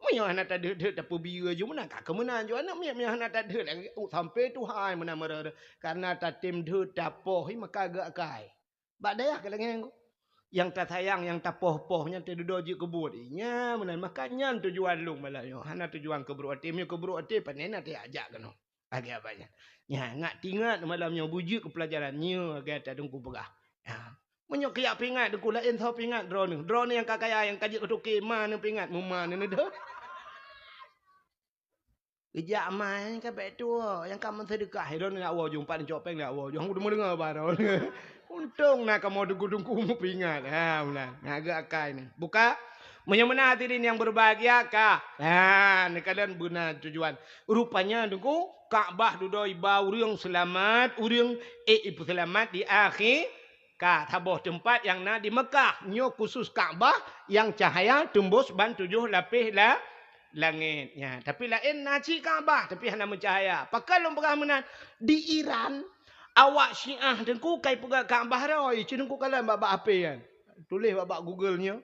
Maya anak tak deh-deh tak pebira je mana kak kemenan je anak mia anak tak deh sampai tu hai mana merah karena tak tim deh tak poh maka agak kai. Bak dayah ke lengan yang tak sayang yang tak poh-pohnya tak duduk je kebut. Nya mana makanya tujuan lu malah yo. Hana tujuan keburu tim yo keburu tim panena tak ajak kan. Agak banyak. Ya ngak tingat malamnya bujuk ke pelajarannya agak tak dengku pegah. Ya. Menyok kiak pingat deku lain tau pingat drone ni. Drone ni yang kakaya yang kajik ketuk mana pingat muma ni dah. Kejak mai kan baik tu yang kamu sedekah drone nak awak jumpa ni copeng nak awak. Jangan udah dengar apa drone. Untung nak kamu dengku mu pingat. Ha mula. Agak akai ni. Buka menyemena hadirin yang berbahagia kah? Ha ni kalian benar tujuan. Rupanya dengku Kaabah dudoi bau urang selamat, urang ibu selamat di akhir ka taboh tempat yang na di Mekah nyo khusus Kaabah yang cahaya tembus ban 7 lapis langit. Ya, tapi lain naci Kaabah tapi hanya mencahaya. Pakal lom peramenan di Iran awak Syiah dengku kai pegang Kaabah roi, dengku kalian bab apa kan. Tulis bab Google-nya.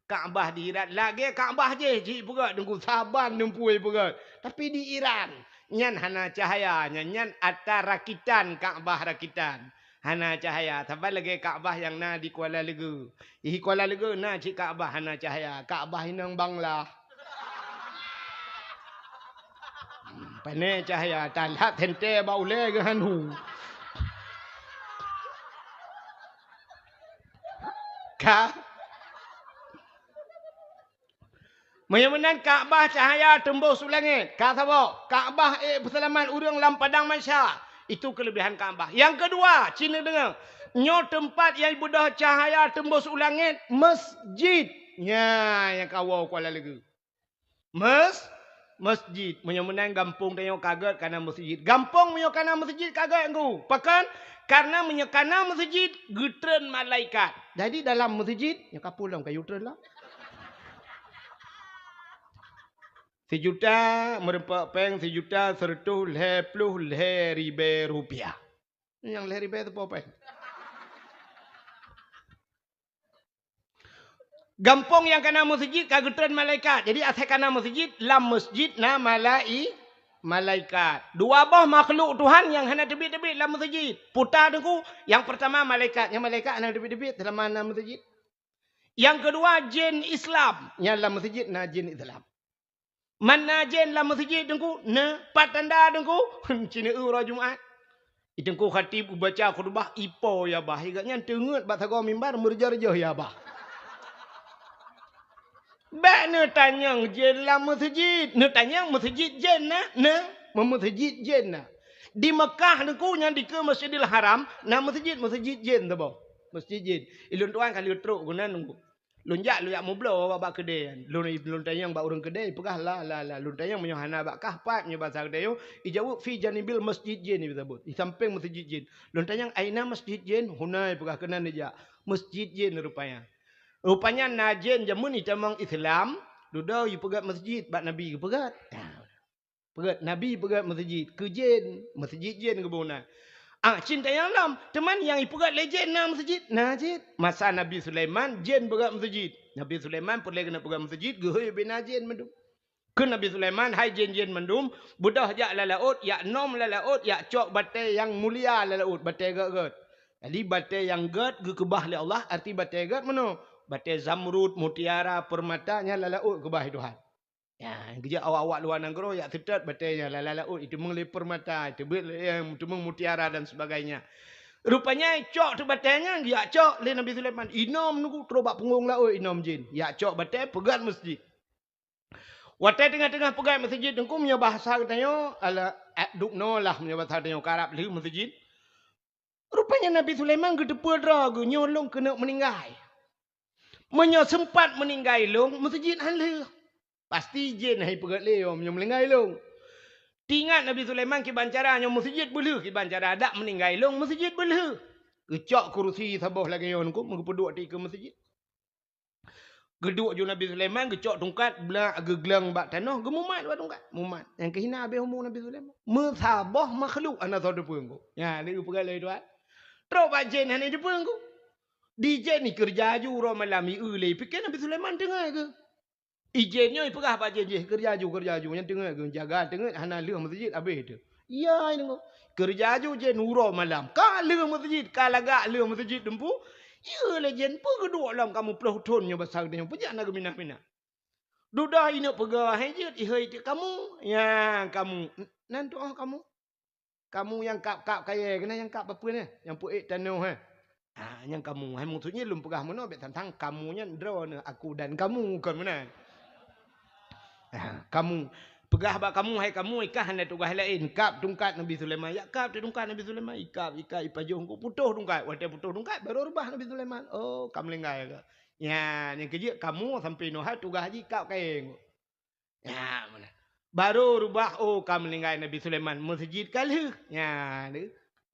Kaabah di Iran lagi Kaabah je cik pegang dengku saban nempui pegang. Tapi di Iran nyan hana cahaya, nyan atas rakitan Kaabah rakitan. Hana cahaya. Sampai lagi Kaabah yang na di Kuala Lega. Di Kuala Lega na cik Kaabah hana cahaya. Kaabah inang Bangla. Pane cahaya. Talat hente bau le ke hanu. Ka. Menyamanan Kaabah cahaya tembus langit. Kata apa? Kaabah perselamat urang lam padang Masyar. Itu kelebihan Kaabah. Yang kedua, Cina dengar. Nyo tempat yang budah cahaya tembus langit, masjid. Ya, yang kawau Kuala Lega. Masjid. Menyamanan gampung tanya kaget karena masjid. Gampung menyo karena masjid kaget engkau. Pakan karena menyekana masjid getren malaikat. Jadi dalam masjid, yang kapulang kayu tren lah. 1 juta merempak peng 1.150.000 rupiah. Yang ribu itu apa? Gampong yang kena masjid kagetran malaikat. Jadi asal kena masjid lam masjid na malaikat. 2 bah makhluk Tuhan yang hanya debit-debit dalam masjid. Putar dengku yang pertama malaikat, yang malaikat hanya debit-debit dalam mana masjid. Yang kedua jin Islam, yang dalam masjid na jin Islam. Mana jen lah masjid dengku na patanda dengku Cina urah Jumaat dengku khatib baca khutbah ipo ya bah igaknya tengut batagau mimbar merja-rja ya bah ba ne tanyang jen lah masjid ne tanyang masjid jen na masjid jen na di Mekah dengku yang di ke Masjidil Haram na masjid jen tu bah masjid jen ilun tuan kali truk guna dengku Lunjak lu yak mublo bak kedai. Lun tayang bak urang kedai pegah la. Lun tayang menyohana bak kahpat nya bahasa kedai yo. Ijawu fi janibil masjid jin disebut. Di samping masjid jin. Lun tayang aina masjid jin hunai pegah kena dia. Masjid jin rupanya. Rupanya najin jamun itamang Islam. Dudau yu pegat masjid bak Nabi ke pegat. Pegat Nabi pegat masjid. Ke jin. Masjid jin ke bona. Cinta yang lam. Teman yang ipugat legend na masjid. Najid. Masa Nabi Sulaiman, jin pegat masjid. Nabi Sulaiman pun kena pegat masjid. Gehoy bin jin mendum. Ke Nabi Sulaiman, hai jin mendum. Budah jak lalaut, yak nom lalaut, yak cok batai yang mulia lalaut. Batai gad. Jadi batai yang gad, kebah oleh Allah. Arti batai gad mana? Batai zamrud, mutiara, permatanya lalaut kebah Tuhan. Ya, kerja awak-awak luar negara yak tetap batainya lalaut itu mengelipur mata, itu mutiara dan sebagainya. Rupanya cok tu batainya, yak cok le Nabi Sulaiman. Inom nunggu terobak punggung laut inom jin. Yak cok batai pegat masjid. Watai tengah-tengah pegat masjid tengku punya bahasa katanya ala dukno lah punya bahasa katanya Arab li masjid. Rupanya Nabi Sulaiman gedepul dragu nyolong kena meninggal. Menyo sempat meninggal long masjid halu. Pasti jin hai pegat leom yang melengai long. Tingat Nabi Sulaiman ki bancara yang masjid belu ki bancara dak meninggal long masjid belu. Kecok kursi sabah lagi yon ku mengpeduk di ke masjid. Geduk jo Nabi Sulaiman kecok tungkat belah geglang bak tanah gemumat bak tungkat. Mumat. Yang kehina habis umur Nabi Sulaiman. Mesabah makhluk ana tau depan ku. Ya ni pegat le tuan. Teruk bak jin hani depan ku. Di jin ni kerja ju ro malami ulei pikir Nabi Sulaiman dengar ke? Izinnya pegah pak je kerja ju yang tengah jaga tengah hana leh masjid habis tu. Ya ini kerja ju je nuro malam. Ka leh masjid ka lagak leh masjid tempu. Ya legend pu kedua lam kamu peluh tonnya besar dia pejak nak minah-minah. Dudah ini pegah hejit ihai kamu ya kamu nan tu kamu. Kamu yang kap kaya kena yang kap apa ni? Yang puik tanah ha. Yang kamu hai maksudnya lum pegah mana bet tentang kamunya drone aku dan kamu kan mana? Kamu pegah bak kamu hai kamu ikah hendak tugas lain kap tungkat Nabi Sulaiman ya kap tungkat Nabi Sulaiman ikat ipajuh ku putuh tungkat wadah putuh tungkat baru rubah Nabi Sulaiman oh kamu lenggai ke ya yang kerja kamu sampai noha tugas haji kap kain ya mana baru rubah oh kamu lenggai Nabi Sulaiman masjid kali ya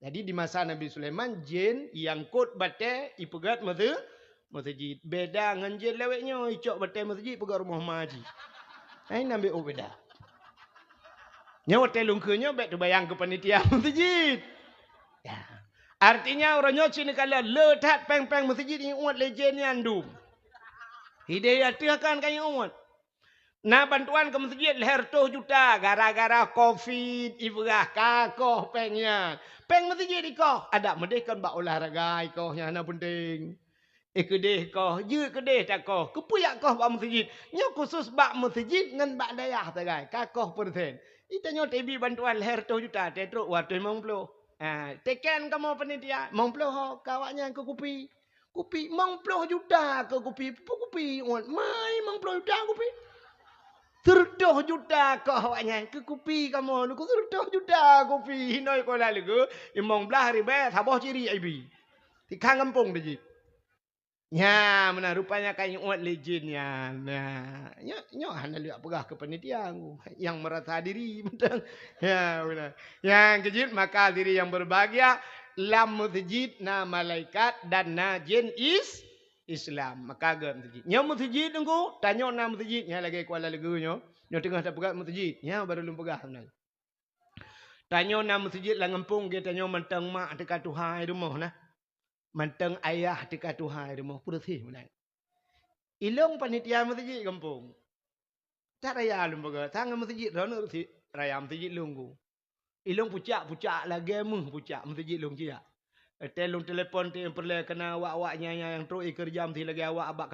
jadi di masa Nabi Sulaiman jin yang kot bate ipegat masjid beda dengan jin leweknya icok bate masjid pegat rumah maji. Ai nambe beda. Nyawa telungkunya bet bayang ke panitia masjid. Ya. Artinya orangnya sini kalau letat peng-peng masjid ini umat legend yang andum. Hidayah kan kaya umat. Nah bantuan ke masjid leher 2 juta gara-gara covid ibrah kakoh pengnya. Peng masjid ikoh ada medekan bak olahraga ikoh yang ana penting. Kedih kau, kedih tak kau. Kepuyak kau bak masjid. Nya khusus bak masjid dengan bak dayah tagai. Kakoh persen. Itanya TV bantuan leher 2 juta. Tetruk waktu 50. Teken kamu penitia. 50 ho kawaknya ke kupi. Kupi 50 juta ke kupi. Kupi. Mai 50 juta kupi. 30 juta kau awaknya ke kupi kamu. Lu 30 juta kupi. Hinoi kau lalu ke. 15 ribu. Sabah ciri ibi. Di kampung dah. Ya, mana rupanya kayak umat legendnya. Nah, nyo hanya lihat pegah ke panitia yang merasa diri betul. Ya, benar. Yang kejut maka diri yang berbahagia lam masjid na malaikat dan na jin Islam. Maka agak masjid. Nyo masjid tunggu, tanya na masjid nya lagi kuala lagunya. Nyo tengah tak pegah masjid. Ya baru lum pegah benar. Tanya na masjid lah ngempung dia tanya mentang mak dekat Tuhan rumah nah. Manteng ayah dekat Tuhan rumah bersih menang. Ilong panitia masjid kampung. Tak raya lembaga. Tangan masjid rana raya masjid lunggu. Ilong pucak lagi pucak masjid lung cia. Telung telepon perle kena awak-awaknya yang terus kerja mesti lagi awak abak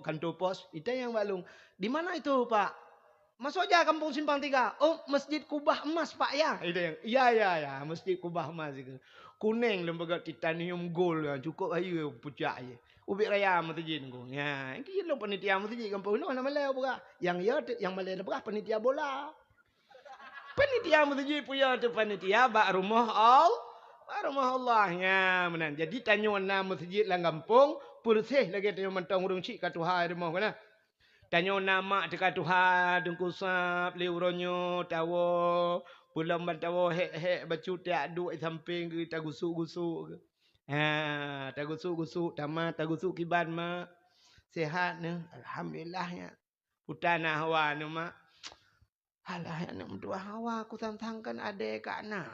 kantor pos. Itu yang balung. Di mana itu Pak? Masuk aja kampung Simpang 3. Oh, Masjid Kubah Emas Pak ya. Itu yang. Ya, Masjid Kubah Emas itu. Kuning lembaga titanium gold cukup ayu pucak je. Ubik raya masjid ku. Ya, ini lo panitia masjid kampung no nama Malaysia buka. Yang Malaysia buka panitia bola. Panitia masjid punya tu panitia bak rumah Allah. Bak rumah Allah ya, menan. Jadi tanya nama masjid lang kampung Pursih lagi tanyo mentong urung cik ka Tuhan demo kana. Tanyo nama dekat Tuhan dengku sap liuronyo tawo pulang bantawo hek bacu tak duk samping kita gusuk-gusuk. Tak gusuk-gusuk tamat tak gusuk kiban mak. Sehat ne alhamdulillahnya. Putana hawa ne mak. Alah anak mentua hawa aku tantangkan adek kak nah.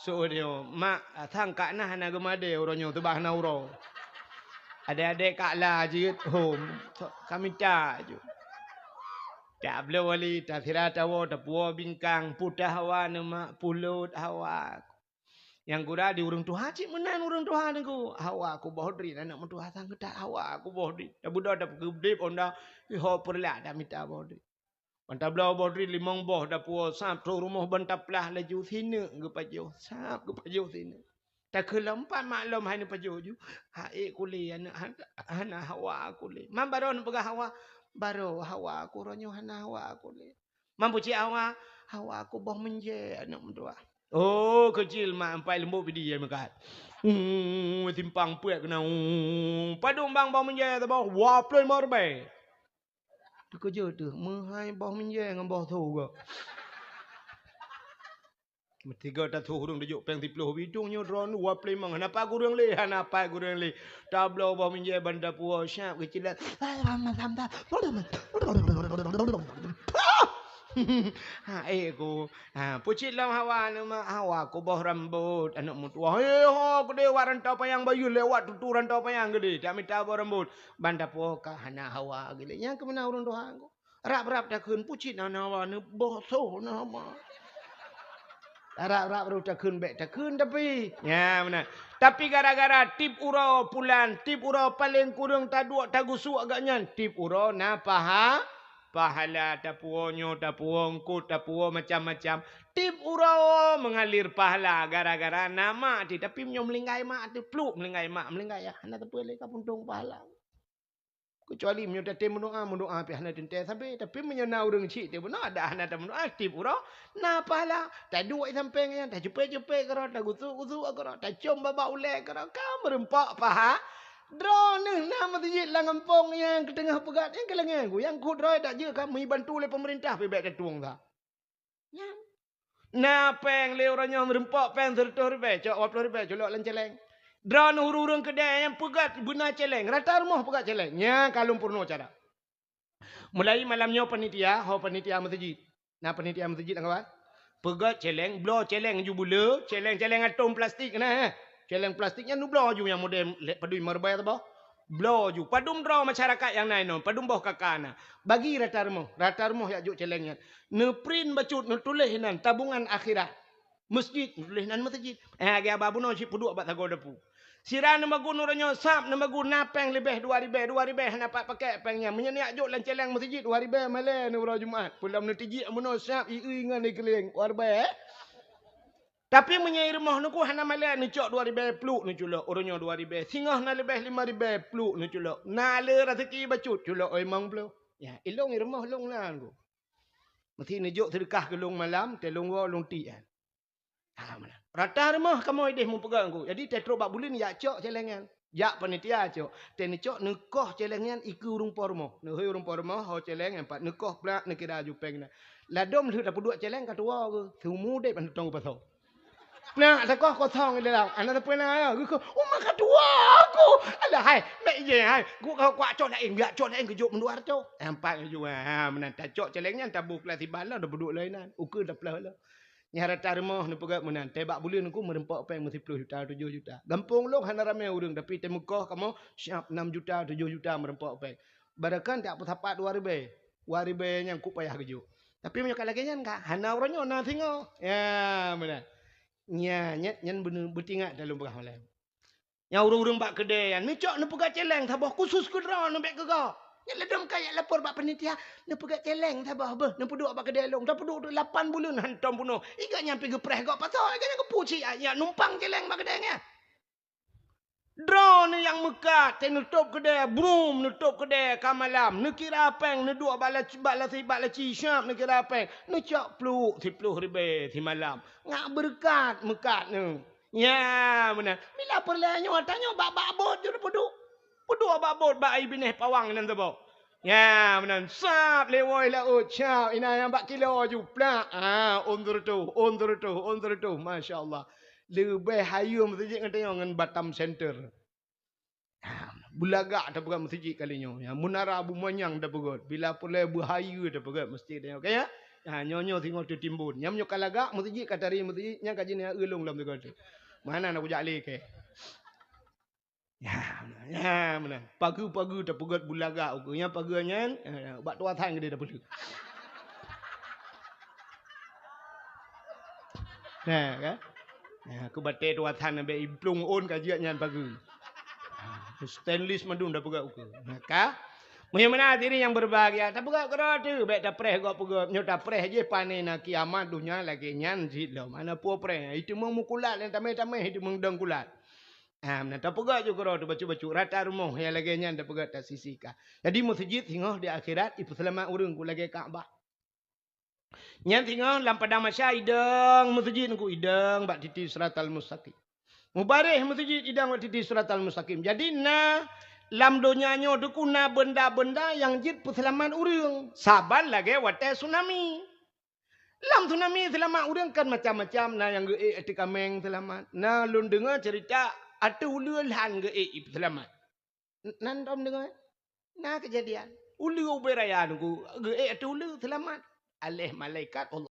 So dia mak thang kak nah na gemade uronyo tu bah na uro. Adik-adik kak lah je home. Kami tak je. Tak boleh wali. Tak kira tahu. Tak puas bingkang. Putah hawa nama. Pulut hawa. Yang kura di urung Tuhan. Cik menan urung Tuhan aku. Hawa aku bohdri. Anak mentua sang ketak hawa aku bohdri. Tak budak tak kedip. Onda. Iho perlak. Tak minta bohdri. Bantah belau bohdri. Limang boh. Tak puas. Sap. Tu rumah bantah pelah laju sini. Gepajuh. Sap. Gepajuh sini. Tak kelempat maklum hanya pajuju. Hai kuliah anak hawa kuliah. Mam baron pegah hawa baru hawa aku ronyo hana hawa kuliah. Mam puci hawa aku boh menje anak mentua. Oh kecil mak empai lembut pidi ya makat. Timpang puak kena. Padung bang boh menje tu boh waploi morbe. Tu kerja tu menghai boh menje dengan boh tu ke. Tiga tak tahu orang dejuk peng tiploh bidungnya drone waplay mang napa gurang le napa gurang le tablo bah menje banda puas syap kecilan aku pucit lam hawa nama hawa aku boh rambut anak mutua ho gede warantau payang bayu lewat tutu rantau payang gede tak minta boh rambut banda puas ka hana hawa gede yang kemana urang doa aku rap dah keun pucit na hawa ne boh so nama Rap tak kun tapi. Ya benar. Tapi gara-gara tip uro pulan, tip uro paling kurang taduak tagusuk agaknya. Tip uro na pahala tapuonyo, tapuongku, tapuo macam-macam. Tip uro mengalir pahala gara-gara nama di tapi menyo melinggai mak tu pluk melinggai mak melinggai ya. Hana tepu le kapuntung pahala. Kecuali menyo tete mendoa pi hana tente sampai tapi menyo na urang cik te benar ada hana ta mendoa aktif uro na pala tak duit sampai nya tak cepe-cepe karo tak gusuk-gusuk karo tak cium baba ule karo ka merempak paha drone na masjid lang kampung yang ke tengah pegat yang kelengan aku yang ku drone tak je kami bantu oleh pemerintah pi baik tuang ta nya na peng le orangnya merempak peng 100 ribu cok 80 ribu colok lan celeng. Drone urung kedai yang pegat guna celeng. Rata rumah pegat celeng. Nya kalung purno cara. Mulai malamnya panitia masjid. Nah panitia masjid kawan. Pegat celeng, blow celeng ju bula, celeng atom plastik nah. Celeng plastiknya nu blow ju yang model padui marbai tu bah. Blow ju. Padum draw masyarakat yang lain no. Padum boh kakana. Bagi rata rumah ya juk celengnya. Ne print bacut, ne tulis nan tabungan akhirat. Masjid, tulis nan masjid. Agi ababu no si puduk bat tago depu. Sira nama guna orangnya sap nama guna peng lebih 2 ribu dapat pakai pengnya menyenak juk lan celeng masjid 2 ribu malam ni orang Jumaat pulang netiji amuno sap ingan ni keling 2 ribu tapi menyair rumah nuku hana malam ni cok 2 ribu peluk ni culok orangnya 2 ribu singah na lebih 5 ribu peluk ni culok na le rezeki bacut culok emang peluk ya ilong rumah long lah tu mesti ni juk sedekah ke long malam telung long ti kan mana rata rumah kamu ideh mu pegang aku. Jadi tetro bak bulan ya cok celengan. Ya panitia cok. Teni cok nekoh celengan iku urung pormo. Ne urung pormo ho celeng empat nekoh plak ne kira jupeng na. Ladom lu dapat 2 celeng katua ke. Sumu dek pan tong paso. Nah sekoh kosong ile lah. Ana tepen na aku. Oh maka dua aku. Alah hai mek je hai. Ku kau kuat cok na ing biak cok na ing kejuk menduar cok. Empat ju ha menan tak cok celengnya tabuk lah tiban lah dah beduk lainan. Ukur dah pelah lah. Nyarata rumah ni pegat menan. Tebak bulan aku merempak peng 10 juta, 7 juta. Gampung long hana ramai urang tapi temukah kamu siap 6 juta, 7 juta merempak peng. Barakan tak apa-apa 2 ribu. 2 ribu yang ku payah keju. Tapi menyok lagi nyan ka hana orangnya na tengok. Ya benar. Nya nyan bertingak dalam pegah malam. Yang urang-urang bak kedai ni cok ni pegat celeng tabah khusus ke drone nombek gegak. Yang ledom kayak lapor bak penitia, ne pegat celeng tabah bah, ne peduk bak kedai long, dah peduk 8 bulan hantam puno. Iga nyampe gepreh gak pasal, iga nyampe puci ya numpang celeng bak kedainya. Drone yang mekat, te nutup kedai, brum nutup kedai kamalam, ne kira peng, ne dua balaci syap, ne kira peng, ne cak peluk 10 ribu di malam. Ngak berkat mekat ne. Ya, benar. Bila perlahannya tanya bak-bak je peduk. Peduk bak-bot bak ai bineh pawang nan tebo. Ya, benar. Sap lewoi laut. Ciao, ina yang 4 kilo ju plak. Undur tu. Masya-Allah. Lebih hayu masjid ngatanya ngan Batam Center. Bulagak dah pegat masjid kalinya. Ya, Munara Abu Manyang dah pegat. Bila pula berhayu dah pegat masjid dia. Okey ya? Nyonyo tengok tu timbun. Nyam nyok kalagak masjid katari masjid nya kaji ni ulung lam tu. Mana nak bujak le ke? Ya, mana? Pagu-pagu dah pegat bulagak aku. Yang pagunya bak tua tang dia dah perlu. Kan? Aku batik tua tang be implung on kajian nyan pagu. Stainless madun dah pegat aku. Maka Muhimna diri yang berbahagia. Tak pegat kera tu. Baik dah preh kau pegat. Nyok dah preh je panen nak kiamat dunia lagi nyan zid lah. Mana puas preh. Itu mengukulat yang tamai-tamai itu mengdang kulat. Mana tak pegat je kera tu bacu-bacu. Rata rumah yang lagi nyan dah pegat tak sisika. Jadi masjid tengok di akhirat. Ibu selamat urung ku lagi Kaabah. Nyan tengok dalam padang masya idang masjid ku idang bak titi siratal mustaqim. Mubarih masjid idang bak titi siratal mustaqim. Jadi lam donyanya tu kuna benda-benda yang jid selamat urang. Saban lagi watai tsunami. Lam tsunami selamat urang kan macam-macam. Nah yang ge ati kameng selamat. Nah lun dengar cerita atu ululhan ge selamat. Nan dom dengar. Nah kejadian. Ulu beraya ku ge atu ulu selamat. Alih malaikat Allah.